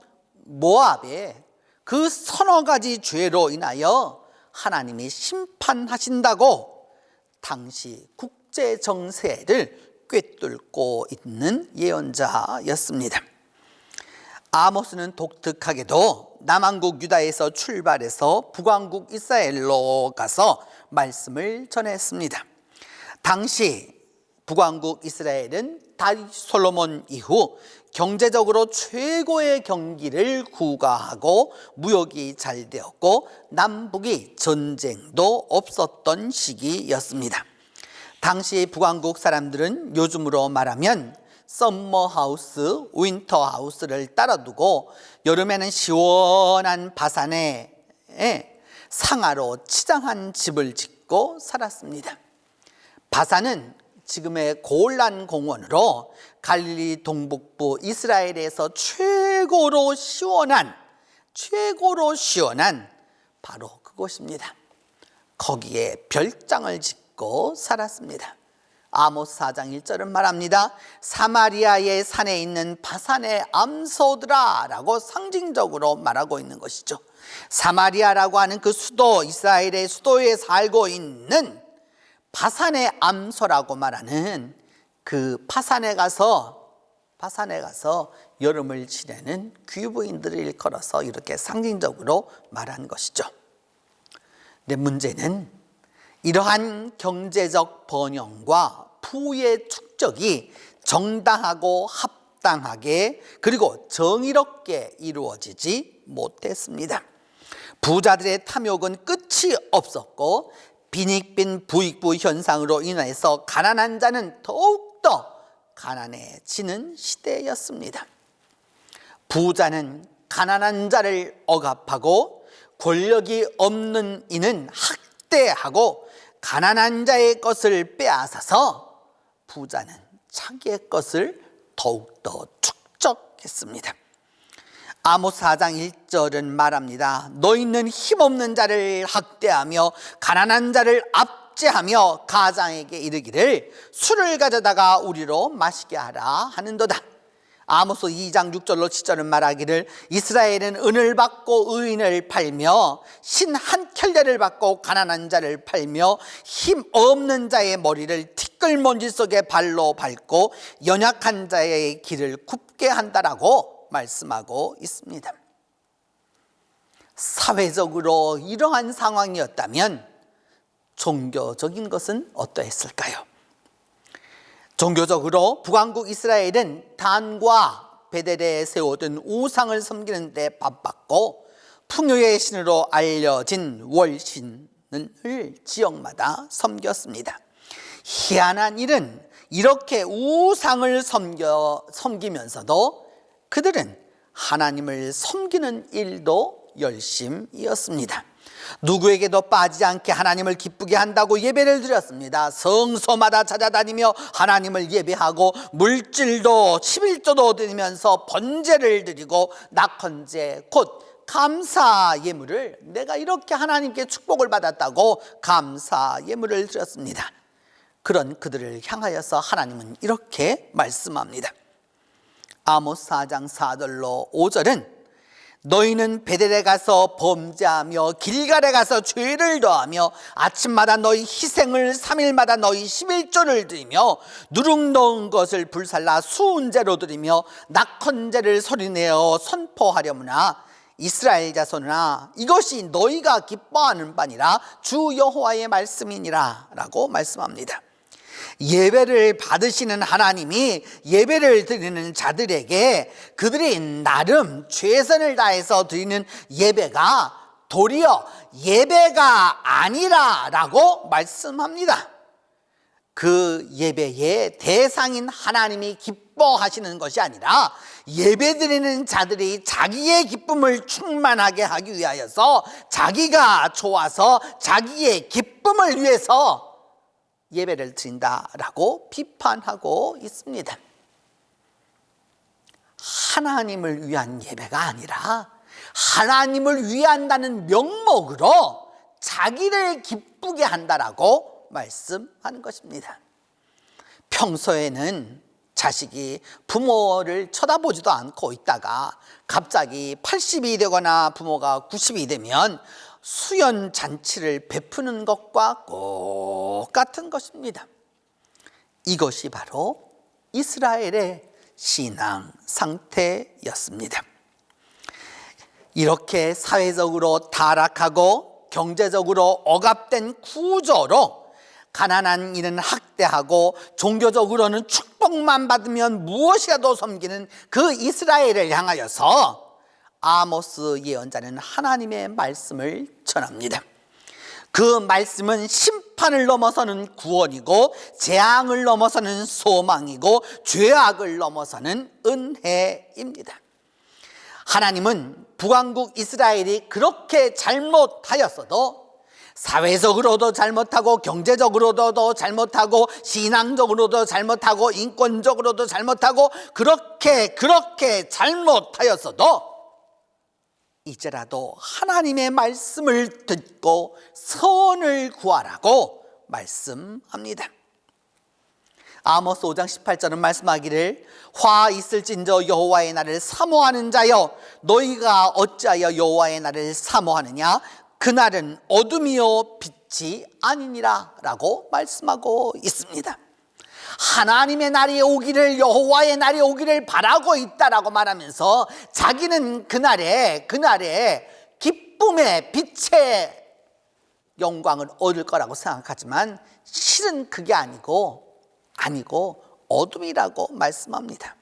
모압의 그 서너 가지 죄로 인하여 하나님이 심판하신다고 당시 국제 정세를 꿰뚫고 있는 예언자였습니다. 아모스는 독특하게도 남왕국 유다에서 출발해서 북왕국 이스라엘로 가서 말씀을 전했습니다. 당시 북왕국 이스라엘은 다윗 솔로몬 이후 경제적으로 최고의 경기를 구가하고 무역이 잘 되었고 남북이 전쟁도 없었던 시기였습니다. 당시 북왕국 사람들은 요즘으로 말하면 썸머하우스, 윈터하우스를 따라두고 여름에는 시원한 바산에 상아로 치장한 집을 짓고 살았습니다. 바산은 지금의 고lan 공원으로 갈릴리 동북부 이스라엘에서 최고로 시원한 바로 그곳입니다. 거기에 별장을 짓고 살았습니다. 아모스 4장 1절은 말합니다. 사마리아의 산에 있는 바산의 암소들아 라고 상징적으로 말하고 있는 것이죠. 사마리아라고 하는 그 수도, 이스라엘의 수도에 살고 있는 바산의 암소라고 말하는 그 바산에 가서 여름을 지내는 귀부인들을 일컬어서 이렇게 상징적으로 말한 것이죠. 근데 문제는 이러한 경제적 번영과 부의 축적이 정당하고 합당하게 그리고 정의롭게 이루어지지 못했습니다. 부자들의 탐욕은 끝이 없었고 빈익빈 부익부 현상으로 인해서 가난한 자는 더욱더 가난해지는 시대였습니다. 부자는 가난한 자를 억압하고 권력이 없는 이는 학대하고 가난한 자의 것을 빼앗아서 부자는 자기의 것을 더욱더 축적했습니다. 아모스 4장 1절은 말합니다. 너희는 힘없는 자를 학대하며 가난한 자를 압제하며 가장에게 이르기를 술을 가져다가 우리로 마시게 하라 하는도다. 아모스 2장 6절로 7절은 말하기를 이스라엘은 은을 받고 의인을 팔며 신 한 켤레를 받고 가난한 자를 팔며 힘 없는 자의 머리를 티끌먼지 속에 발로 밟고 연약한 자의 길을 굽게 한다라고 말씀하고 있습니다. 사회적으로 이러한 상황이었다면 종교적인 것은 어떠했을까요? 종교적으로 북왕국 이스라엘은 단과 베델에 세워둔 우상을 섬기는 데 바빴고 풍요의 신으로 알려진 월신을 지역마다 섬겼습니다. 희한한 일은 이렇게 우상을 섬기면서도 그들은 하나님을 섬기는 일도 열심이었습니다. 누구에게도 빠지지 않게 하나님을 기쁘게 한다고 예배를 드렸습니다. 성소마다 찾아다니며 하나님을 예배하고 물질도 11조도 드리면서 번제를 드리고 낙헌제 곧 감사 예물을 내가 이렇게 하나님께 축복을 받았다고 감사 예물을 드렸습니다. 그런 그들을 향하여서 하나님은 이렇게 말씀합니다. 아모스 4장 4절로 5절은 너희는 베델에 가서 범죄하며 길갈에 가서 죄를 더하며 아침마다 너희 희생을 3일마다 너희 11조를 드리며 누룩 넣은 것을 불살라 수은제로 드리며 낙헌제를 소리내어 선포하려무나 이스라엘 자손아 이것이 너희가 기뻐하는 바니라 주 여호와의 말씀이니라 라고 말씀합니다. 예배를 받으시는 하나님이 예배를 드리는 자들에게 그들이 나름 최선을 다해서 드리는 예배가 도리어 예배가 아니라 라고 말씀합니다. 그 예배의 대상인 하나님이 기뻐하시는 것이 아니라 예배 드리는 자들이 자기의 기쁨을 충만하게 하기 위하여서 자기가 좋아서 자기의 기쁨을 위해서 예배를 드린다라고 비판하고 있습니다. 하나님을 위한 예배가 아니라 하나님을 위한다는 명목으로 자기를 기쁘게 한다라고 말씀하는 것입니다. 평소에는 자식이 부모를 쳐다보지도 않고 있다가 갑자기 80이 되거나 부모가 90이 되면 수연 잔치를 베푸는 것과 똑같은 것입니다. 이것이 바로 이스라엘의 신앙 상태였습니다. 이렇게 사회적으로 타락하고 경제적으로 억압된 구조로 가난한 이는 학대하고 종교적으로는 축복만 받으면 무엇이라도 섬기는 그 이스라엘을 향하여서 아모스 예언자는 하나님의 말씀을 전합니다. 그 말씀은 심판을 넘어서는 구원이고 재앙을 넘어서는 소망이고 죄악을 넘어서는 은혜입니다. 하나님은 북왕국 이스라엘이 그렇게 잘못하였어도 사회적으로도 잘못하고 경제적으로도 잘못하고 신앙적으로도 잘못하고 인권적으로도 잘못하고 그렇게 잘못하였어도 이제라도 하나님의 말씀을 듣고 선을 구하라고 말씀합니다. 아모스 5장 18절은 말씀하기를 화 있을진저 여호와의 날을 사모하는 자여 너희가 어찌하여 여호와의 날을 사모하느냐 그날은 어둠이요 빛이 아니니라 라고 말씀하고 있습니다. 하나님의 날이 오기를 여호와의 날이 오기를 바라고 있다라고 말하면서 자기는 그날에 기쁨의 빛의 영광을 얻을 거라고 생각하지만 실은 그게 아니고 어둠이라고 말씀합니다.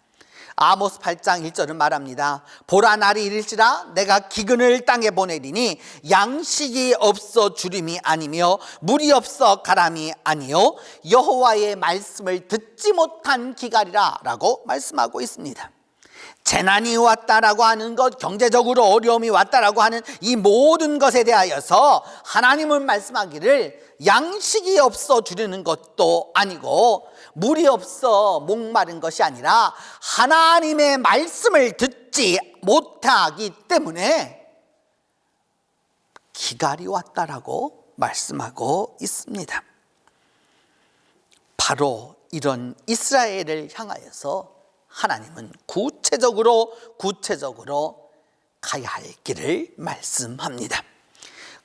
아모스 8장 1절은 말합니다. 보라 날이 이를지라 내가 기근을 땅에 보내리니 양식이 없어 주림이 아니며 물이 없어 가람이 아니요 여호와의 말씀을 듣지 못한 기갈이라 라고 말씀하고 있습니다. 재난이 왔다라고 하는 것, 경제적으로 어려움이 왔다라고 하는 이 모든 것에 대하여서 하나님은 말씀하기를 양식이 없어 주려는 것도 아니고 물이 없어 목마른 것이 아니라 하나님의 말씀을 듣지 못하기 때문에 기갈이 왔다라고 말씀하고 있습니다. 바로 이런 이스라엘을 향하여서 하나님은 구체적으로 가야 할 길을 말씀합니다.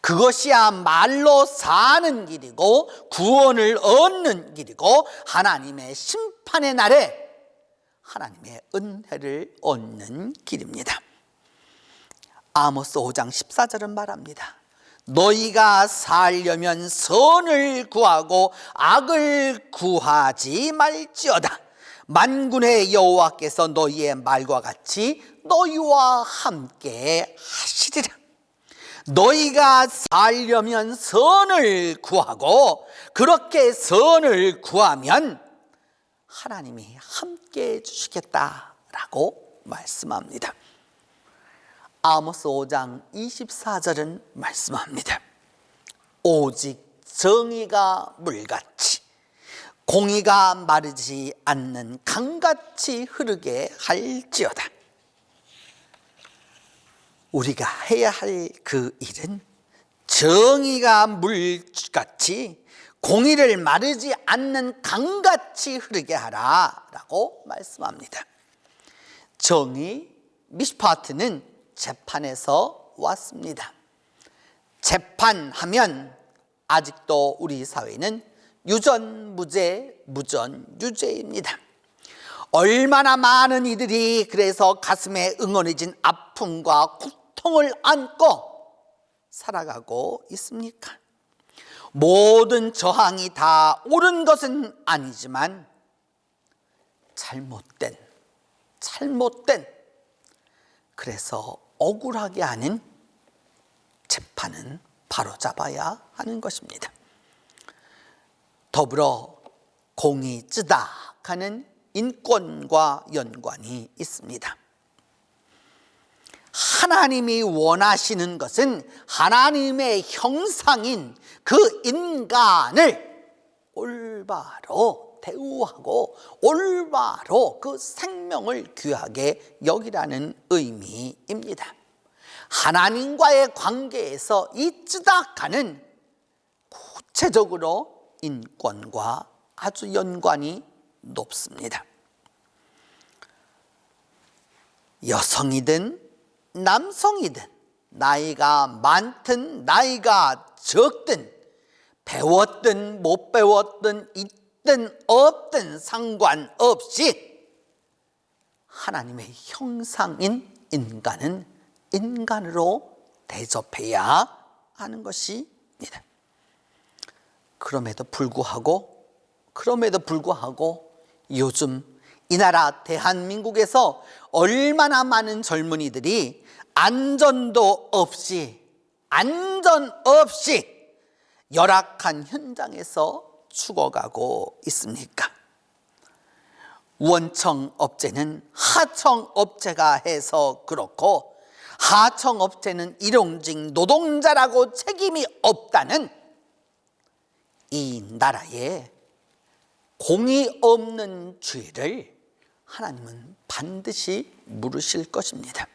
그것이야말로 사는 길이고 구원을 얻는 길이고 하나님의 심판의 날에 하나님의 은혜를 얻는 길입니다. 아모스 5장 14절은 말합니다. 너희가 살려면 선을 구하고 악을 구하지 말지어다. 만군의 여호와께서 너희의 말과 같이 너희와 함께 하시리라. 너희가 살려면 선을 구하고 그렇게 선을 구하면 하나님이 함께 해주시겠다라고 말씀합니다. 아모스 5장 24절은 말씀합니다. 오직 정의가 물같이 공의가 마르지 않는 강같이 흐르게 할지어다. 우리가 해야 할 그 일은 정의가 물같이 공의를 마르지 않는 강같이 흐르게 하라라고 말씀합니다. 정의, 미슈파트는 재판에서 왔습니다. 재판하면 아직도 우리 사회는 유전무죄, 무전유죄입니다. 얼마나 많은 이들이 그래서 가슴에 응어리진 아픔과 고통을 안고 살아가고 있습니까? 모든 저항이 다 옳은 것은 아니지만 잘못된 그래서 억울하게 하는 재판은 바로잡아야 하는 것입니다. 더불어 공이 찌닥하는 인권과 연관이 있습니다. 하나님이 원하시는 것은 하나님의 형상인 그 인간을 올바로 대우하고 올바로 그 생명을 귀하게 여기라는 의미입니다. 하나님과의 관계에서 이 찌닥하는 구체적으로 인권과 아주 연관이 높습니다. 여성이든 남성이든 나이가 많든 나이가 적든 배웠든 못 배웠든 있든 없든 상관없이 하나님의 형상인 인간은 인간으로 대접해야 하는 것입니다. 그럼에도 불구하고 요즘 이 나라 대한민국에서 얼마나 많은 젊은이들이 안전 없이 열악한 현장에서 죽어가고 있습니까? 원청업체는 하청업체가 해서 그렇고 하청업체는 일용직 노동자라고 책임이 없다는 이 나라에 공의 없는 죄를 하나님은 반드시 물으실 것입니다.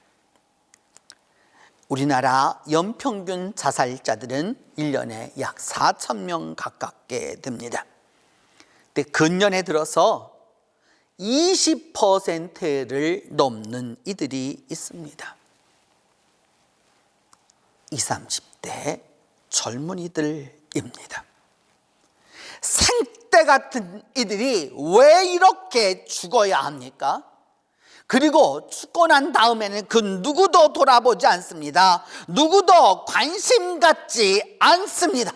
우리나라 연평균 자살자들은 1년에 약 4,000명 가깝게 됩니다. 근데 근년에 들어서 20%를 넘는 이들이 있습니다. 20, 30대 젊은이들입니다. 생떼 같은 이들이 왜 이렇게 죽어야 합니까? 그리고 죽고 난 다음에는 그 누구도 돌아보지 않습니다. 누구도 관심 갖지 않습니다.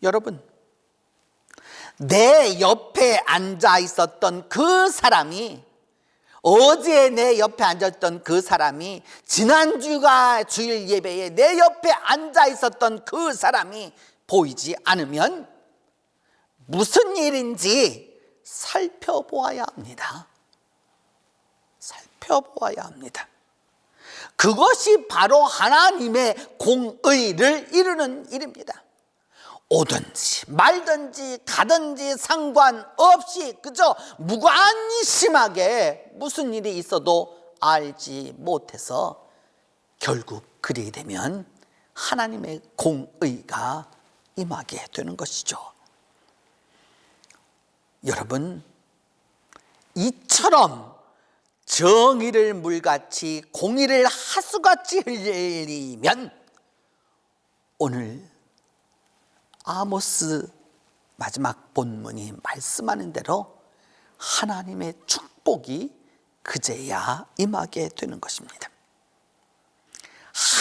여러분, 내 옆에 앉아 있었던 그 사람이, 어제 내 옆에 앉았던 그 사람이, 지난주가 주일 예배에 내 옆에 앉아 있었던 그 사람이 보이지 않으면 무슨 일인지 살펴보아야 합니다. 그것이 바로 하나님의 공의를 이루는 일입니다. 오든지 말든지 가든지 상관없이 그저 무관심하게 무슨 일이 있어도 알지 못해서 결국 그리 되면 하나님의 공의가 임하게 되는 것이죠. 여러분, 이처럼 정의를 물같이 공의를 하수같이 흘리면 오늘 아모스 마지막 본문이 말씀하는 대로 하나님의 축복이 그제야 임하게 되는 것입니다.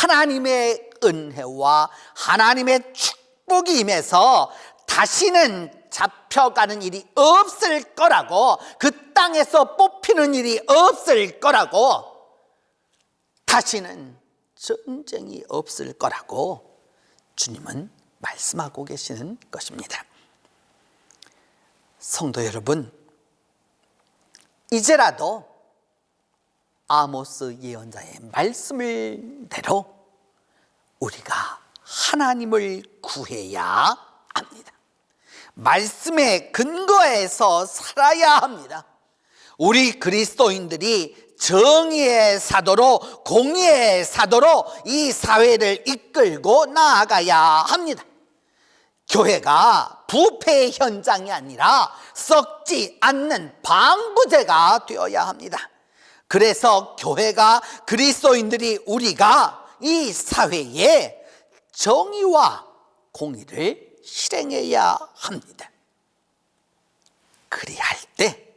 하나님의 은혜와 하나님의 축복이 임해서 다시는 잡혀가는 일이 없을 거라고, 그 땅에서 뽑히는 일이 없을 거라고, 다시는 전쟁이 없을 거라고 주님은 말씀하고 계시는 것입니다. 성도 여러분, 이제라도 아모스 예언자의 말씀대로 우리가 하나님을 구해야 합니다. 말씀의 근거에서 살아야 합니다. 우리 그리스도인들이 정의의 사도로, 공의의 사도로 이 사회를 이끌고 나아가야 합니다. 교회가 부패의 현장이 아니라 썩지 않는 방부제가 되어야 합니다. 그래서 교회가, 그리스도인들이, 우리가 이 사회에 정의와 공의를 실행해야 합니다. 그리할 때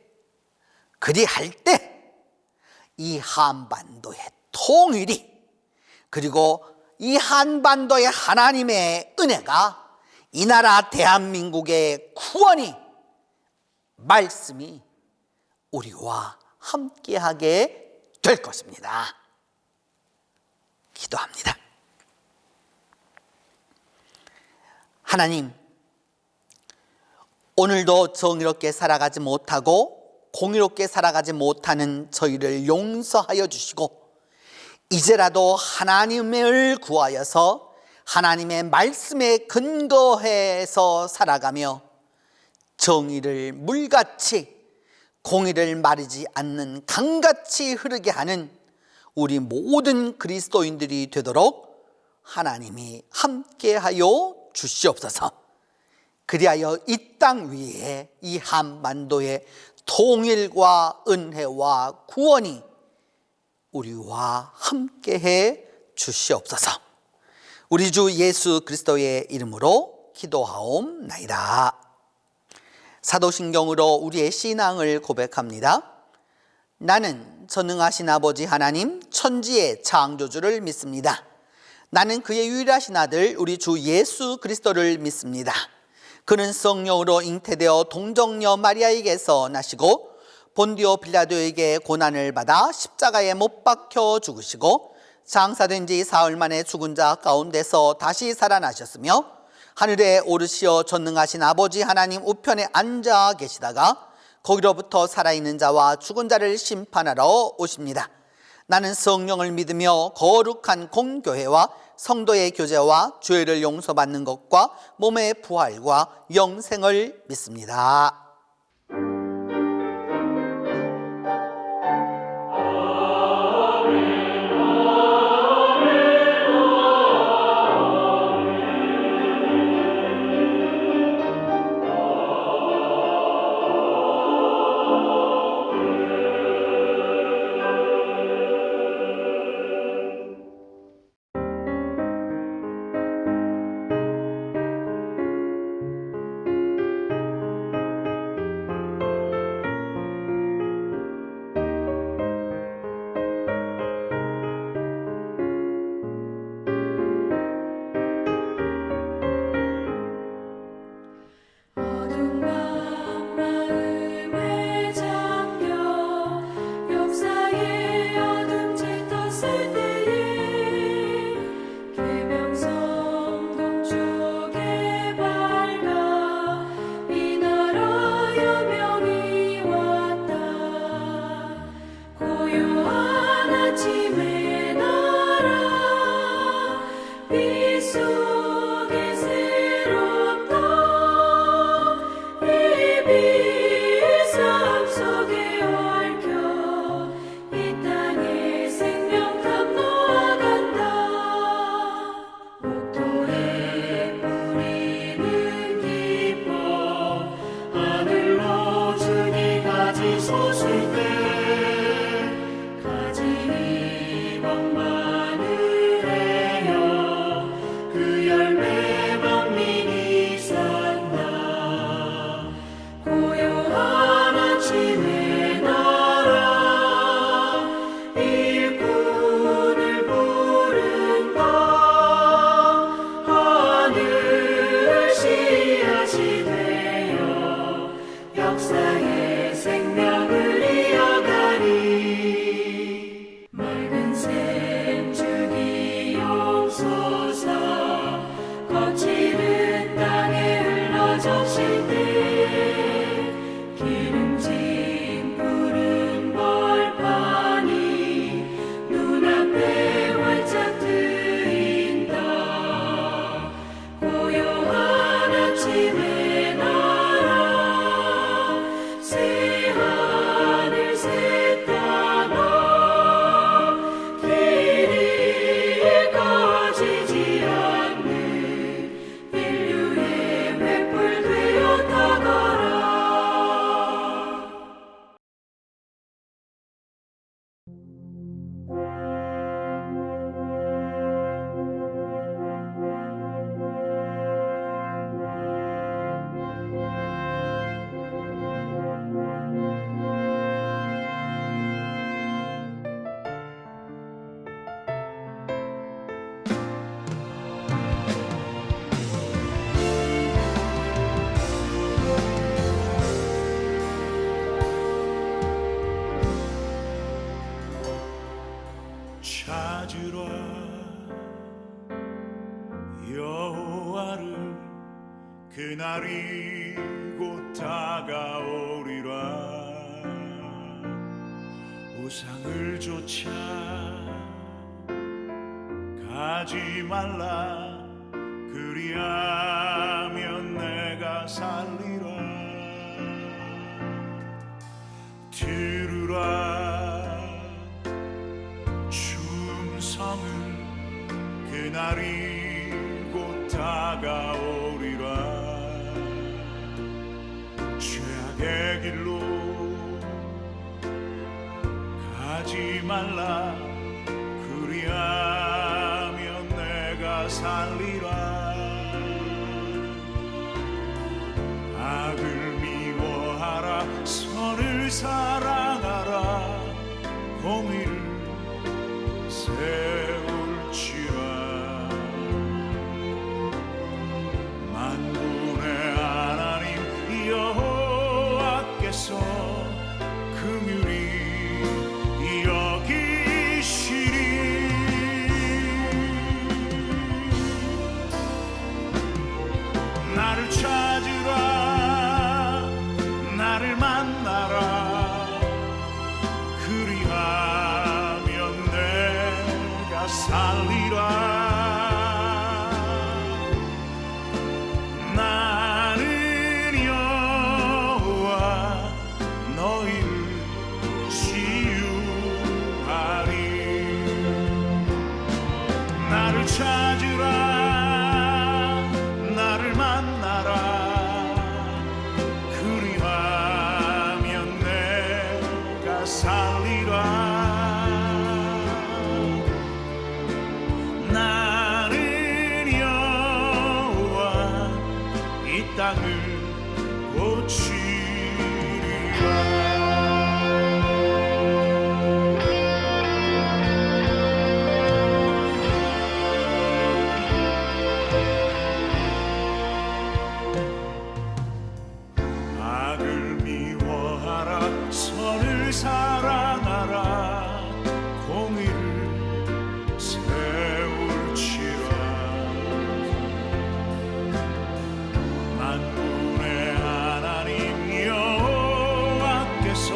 이 한반도의 통일이, 그리고 이 한반도의 하나님의 은혜가, 이 나라 대한민국의 구원이, 말씀이 우리와 함께하게 될 것입니다. 기도합니다. 하나님, 오늘도 정의롭게 살아가지 못하고 공의롭게 살아가지 못하는 저희를 용서하여 주시고, 이제라도 하나님을 구하여서 하나님의 말씀에 근거해서 살아가며 정의를 물같이, 공의를 마르지 않는 강같이 흐르게 하는 우리 모든 그리스도인들이 되도록 하나님이 함께하여 주시옵소서. 그리하여 이 땅 위에, 이 한반도의 통일과 은혜와 구원이 우리와 함께해 주시옵소서. 우리 주 예수 그리스도의 이름으로 기도하옵나이다. 사도신경으로 우리의 신앙을 고백합니다. 나는 전능하신 아버지 하나님, 천지의 창조주를 믿습니다. 나는 그의 유일하신 아들 우리 주 예수 그리스도를 믿습니다. 그는 성령으로 잉태되어 동정녀 마리아에게서 나시고 본디오 빌라도에게 고난을 받아 십자가에 못 박혀 죽으시고 장사된 지 사흘 만에 죽은 자 가운데서 다시 살아나셨으며 하늘에 오르시어 전능하신 아버지 하나님 우편에 앉아 계시다가 거기로부터 살아있는 자와 죽은 자를 심판하러 오십니다. 나는 성령을 믿으며 거룩한 공교회와 성도의 교제와 죄를 용서받는 것과 몸의 부활과 영생을 믿습니다. 역사의 생명을 그날이 곧 다가오리라. 우상을 쫓아 가지 말라. 그리하면 내가 살리라. 들으라 충성은 그날이 곧 다가오리라. 죄악의 길로 가지 말라. 그리하면 내가 살리라. 악을 미워하라. 선을 사랑하라. 공의를 세울지라. 만군의 하나님 여호와께서 긍휼히 여기시리. 나를 찾으라. 나를 만나라. 그리하면 내가 살리라. 나는 여호와 너희를 치유하리. 나를 찾으라. 나를 만나라. 그리하면 내가 살리라. 나는 여호와 이 땅을 고치리라. 악을 미워하라. 선을 사랑하라. 공의를 세울지라. 만군의 하나님 여호와께서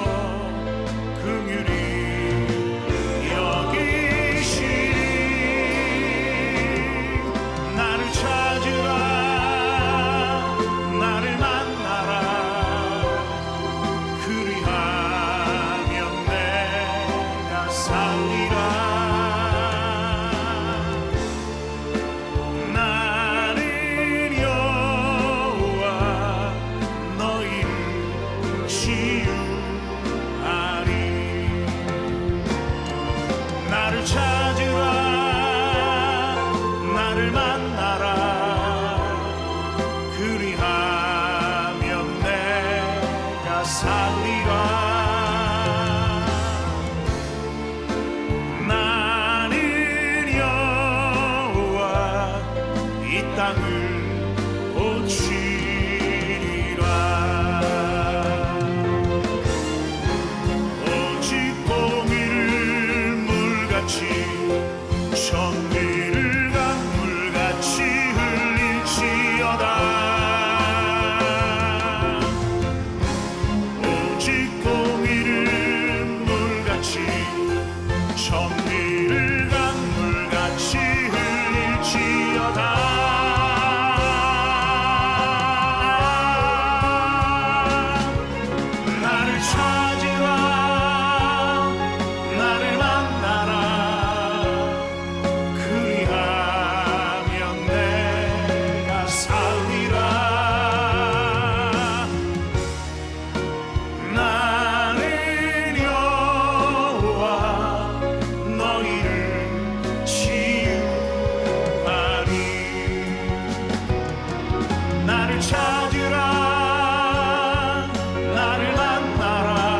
긍휼히 여기시리. 나를 찾으라. 나를 만나라. 그리하면 내가 살리라. 나는 여호와 너희를 치유하리. 나를 찾으라. 나를 만나라. 그리하면 내가 살리라. 나는 여호와 이 땅을 고치리라. 오직 공의를 물같이 정의를 강물같이 흘릴지어다. 오직 공의를 물같이 정의를 강물같이 흘릴지어다. 나를 찾으라. 나를 만나라. 그리하면 내가 살리라. 나는 여호와 너희를 치유하리. 나를 찾으라. 나를 만나라.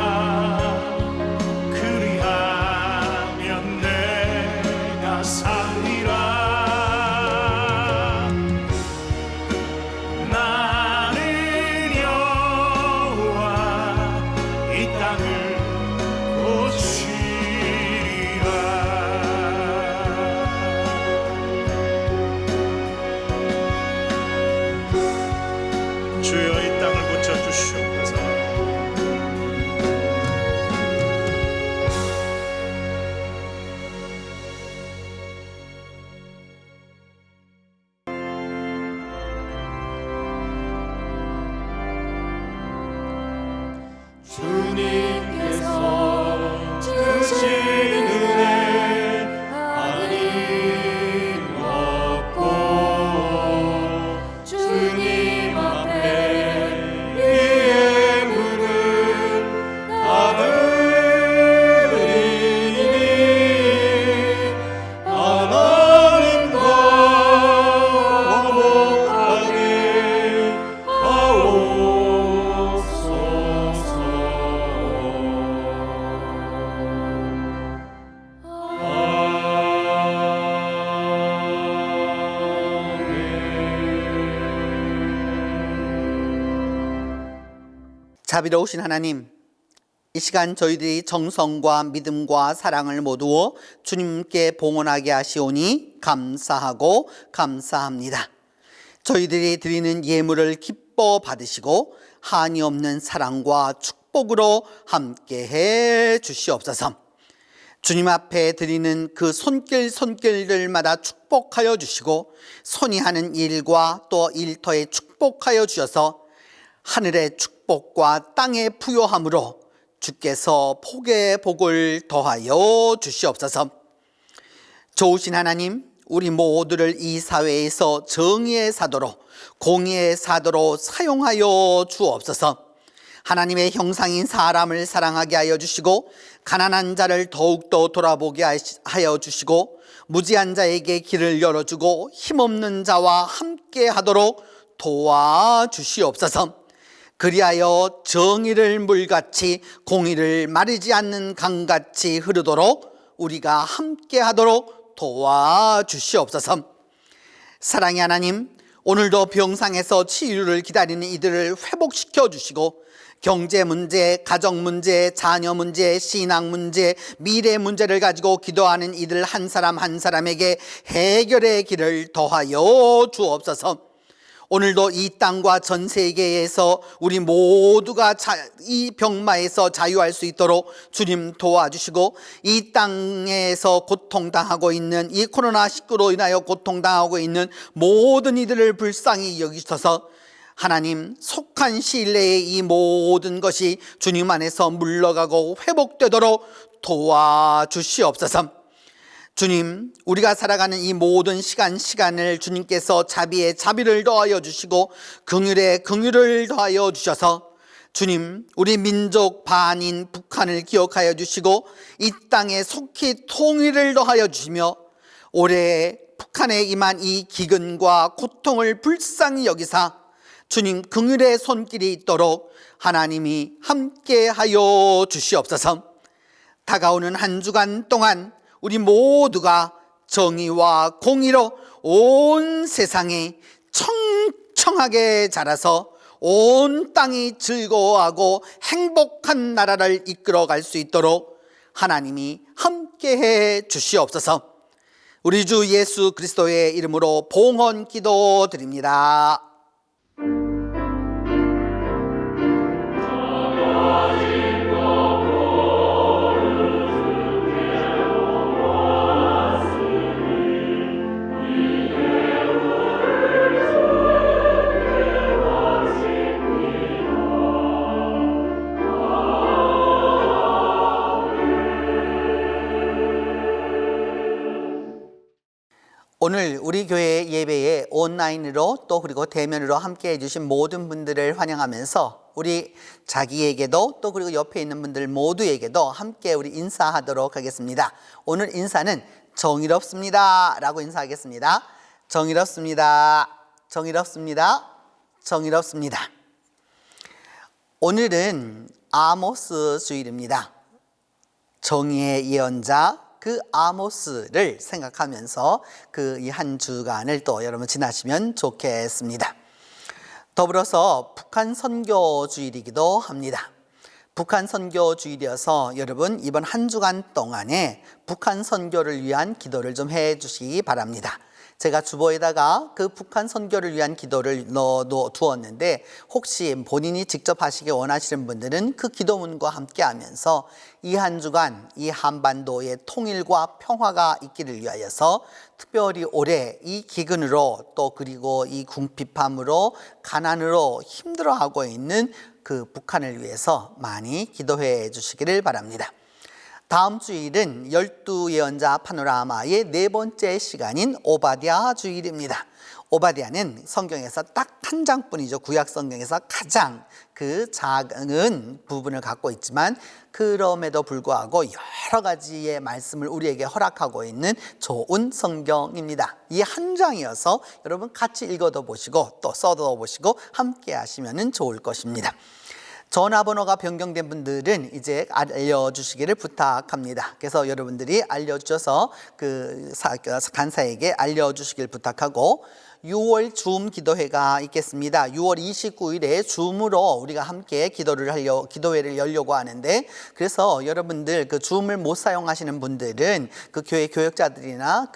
자비로우신 하나님, 이 시간 저희들이 정성과 믿음과 사랑을 모두어 주님께 봉헌하게 하시오니 감사하고 감사합니다. 저희들이 드리는 예물을 기뻐 받으시고 한이 없는 사랑과 축복으로 함께해 주시옵소서. 주님 앞에 드리는 그 손길들마다 축복하여 주시고 손이 하는 일과 또 일터에 축복하여 주셔서 하늘의 축복과 땅의 부요함으로 주께서 복의 복을 더하여 주시옵소서. 좋으신 하나님, 우리 모두를 이 사회에서 정의의 사도로 공의의 사도로 사용하여 주옵소서. 하나님의 형상인 사람을 사랑하게 하여 주시고 가난한 자를 더욱더 돌아보게 하여 주시고 무지한 자에게 길을 열어주고 힘없는 자와 함께 하도록 도와주시옵소서. 그리하여 정의를 물같이 공의를 마르지 않는 강같이 흐르도록 우리가 함께 하도록 도와주시옵소서. 사랑의 하나님, 오늘도 병상에서 치유를 기다리는 이들을 회복시켜 주시고 경제 문제, 가정 문제, 자녀 문제, 신앙 문제, 미래 문제를 가지고 기도하는 이들 한 사람 한 사람에게 해결의 길을 더하여 주옵소서. 오늘도 이 땅과 전 세계에서 우리 모두가 이 병마에서 자유할 수 있도록 주님 도와주시고 이 땅에서 고통당하고 있는 이 코로나19로 인하여 고통당하고 있는 모든 이들을 불쌍히 여기셔서 하나님 속한 시일 내에 이 모든 것이 주님 안에서 물러가고 회복되도록 도와주시옵소서. 주님, 우리가 살아가는 이 모든 시간을 주님께서 자비에 자비를 더하여 주시고 긍휼에 긍휼을 더하여 주셔서 주님, 우리 민족 반인 북한을 기억하여 주시고 이 땅에 속히 통일을 더하여 주시며 올해 북한에 임한 이 기근과 고통을 불쌍히 여기사 주님 긍휼의 손길이 있도록 하나님이 함께하여 주시옵소서. 다가오는 한 주간 동안 우리 모두가 정의와 공의로 온 세상에 청청하게 자라서 온 땅이 즐거워하고 행복한 나라를 이끌어갈 수 있도록 하나님이 함께해 주시옵소서. 우리 주 예수 그리스도의 이름으로 봉헌 기도드립니다. 오늘 우리 교회 예배에 온라인으로 또 그리고 대면으로 함께 해주신 모든 분들을 환영하면서 우리 자기에게도 또 그리고 옆에 있는 분들 모두에게도 함께 우리 인사하도록 하겠습니다. 오늘 인사는 정의롭습니다 라고 인사하겠습니다. 정의롭습니다. 정의롭습니다. 정의롭습니다. 오늘은 아모스 주일입니다. 정의의 예언자 그 아모스를 생각하면서 그 이 한 주간을 또 여러분 지나시면 좋겠습니다. 더불어서 북한 선교 주일이기도 합니다. 북한 선교 주일이어서 여러분 이번 한 주간 동안에 북한 선교를 위한 기도를 좀 해 주시기 바랍니다. 제가 주보에다가 그 북한 선교를 위한 기도를 두었는데 혹시 본인이 직접 하시기 원하시는 분들은 그 기도문과 함께 하면서 이 한 주간 이 한반도의 통일과 평화가 있기를 위하여서 특별히 올해 이 기근으로 또 그리고 이 궁핍함으로 가난으로 힘들어하고 있는 그 북한을 위해서 많이 기도해 주시기를 바랍니다. 다음 주일은 12예언자 파노라마의 네 번째 시간인 오바댜 주일입니다. 오바댜는 성경에서 딱 한 장뿐이죠. 구약 성경에서 가장 그 작은 부분을 갖고 있지만 그럼에도 불구하고 여러 가지의 말씀을 우리에게 허락하고 있는 좋은 성경입니다. 이 한 장이어서 여러분 같이 읽어도 보시고 또 써도 보시고 함께 하시면 좋을 것입니다. 전화번호가 변경된 분들은 이제 알려주시기를 부탁합니다. 그래서 여러분들이 알려주셔서 그 간사에게 알려주시길 부탁하고 6월 줌 기도회가 있겠습니다. 6월 29일에 줌으로 우리가 함께 기도회를 열려고 하는데, 그래서 여러분들 그 줌을 못 사용하시는 분들은 그 교회 교역자들이나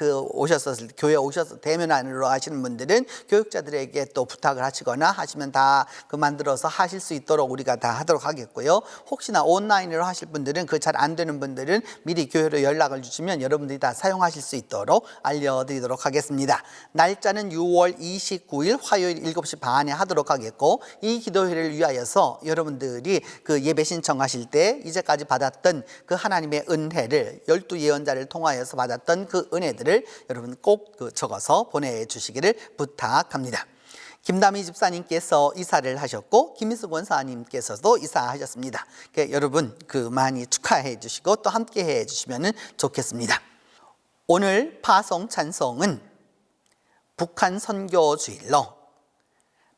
교회 오셔서 대면 안으로 하시는 분들은 교역자들에게 또 부탁을 하시거나 하시면 다 그 만들어서 하실 수 있도록 우리가 다 하도록 하겠고요. 혹시나 온라인으로 하실 분들은 그 잘 안 되는 분들은 미리 교회로 연락을 주시면 여러분들이 다 사용하실 수 있도록 알려드리도록 하겠습니다. 날짜는 6월 29일 화요일 7시 반에 하도록 하겠고, 이 기도회를 위하여서 여러분들이 그 예배 신청하실 때 이제까지 받았던 그 하나님의 은혜를, 12 예언자를 통하여서 받았던 그 은혜들을 여러분 꼭 적어서 보내주시기를 부탁합니다. 김다미 집사님께서 이사를 하셨고 김희수 권사님께서도 이사하셨습니다. 그러니까 여러분 많이 축하해 주시고 또 함께 해 주시면 좋겠습니다. 오늘 파송 찬송은 북한 선교주일로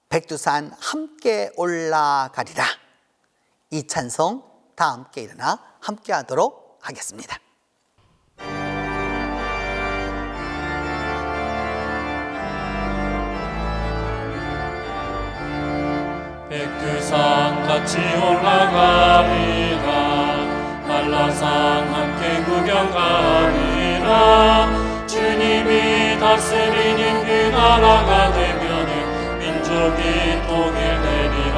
백두산 함께 올라가리라, 이 찬송 다 함께 일어나 함께 하도록 하겠습니다. 백두산 같이 올라가리라, 한라산 함께 구경 가리라. 주님이 다스리는 그 나라가 되면은 민족이 통일되리라.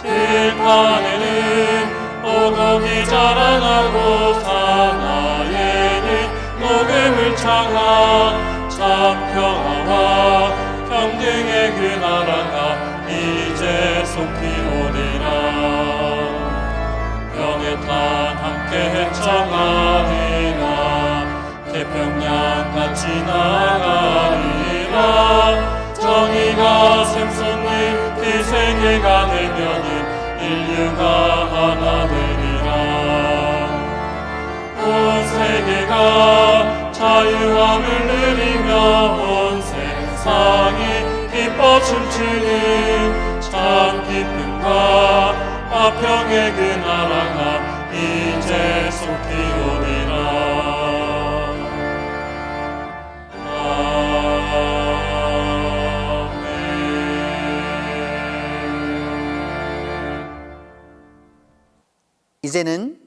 들판에는 오곡이 자라나고 산하에는 녹음을 창하. 참 평화와 평등의 그 나라가 이제 속히 오리라. 명예탄 함께 헤쳐가리라, 태평양 같이 나가리라. 정의가 샘솟는 그 세계가 되면은 인류가 하나 되리라. 온 세계가 자유함을 누리며 온 세상이 기뻐 춤추는 참 기쁨과 화평의 그 나라가 이제 속히 오리라. 아멘. 이제는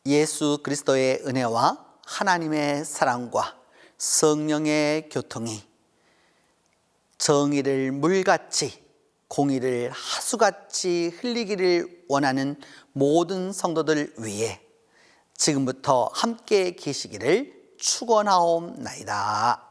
예수 그리스도의 은혜와 하나님의 사랑과 성령의 교통이 정의를 물같이 공의를 하수같이 흘리기를 원하는 모든 성도들 위해 지금부터 함께 계시기를 축원하옵나이다.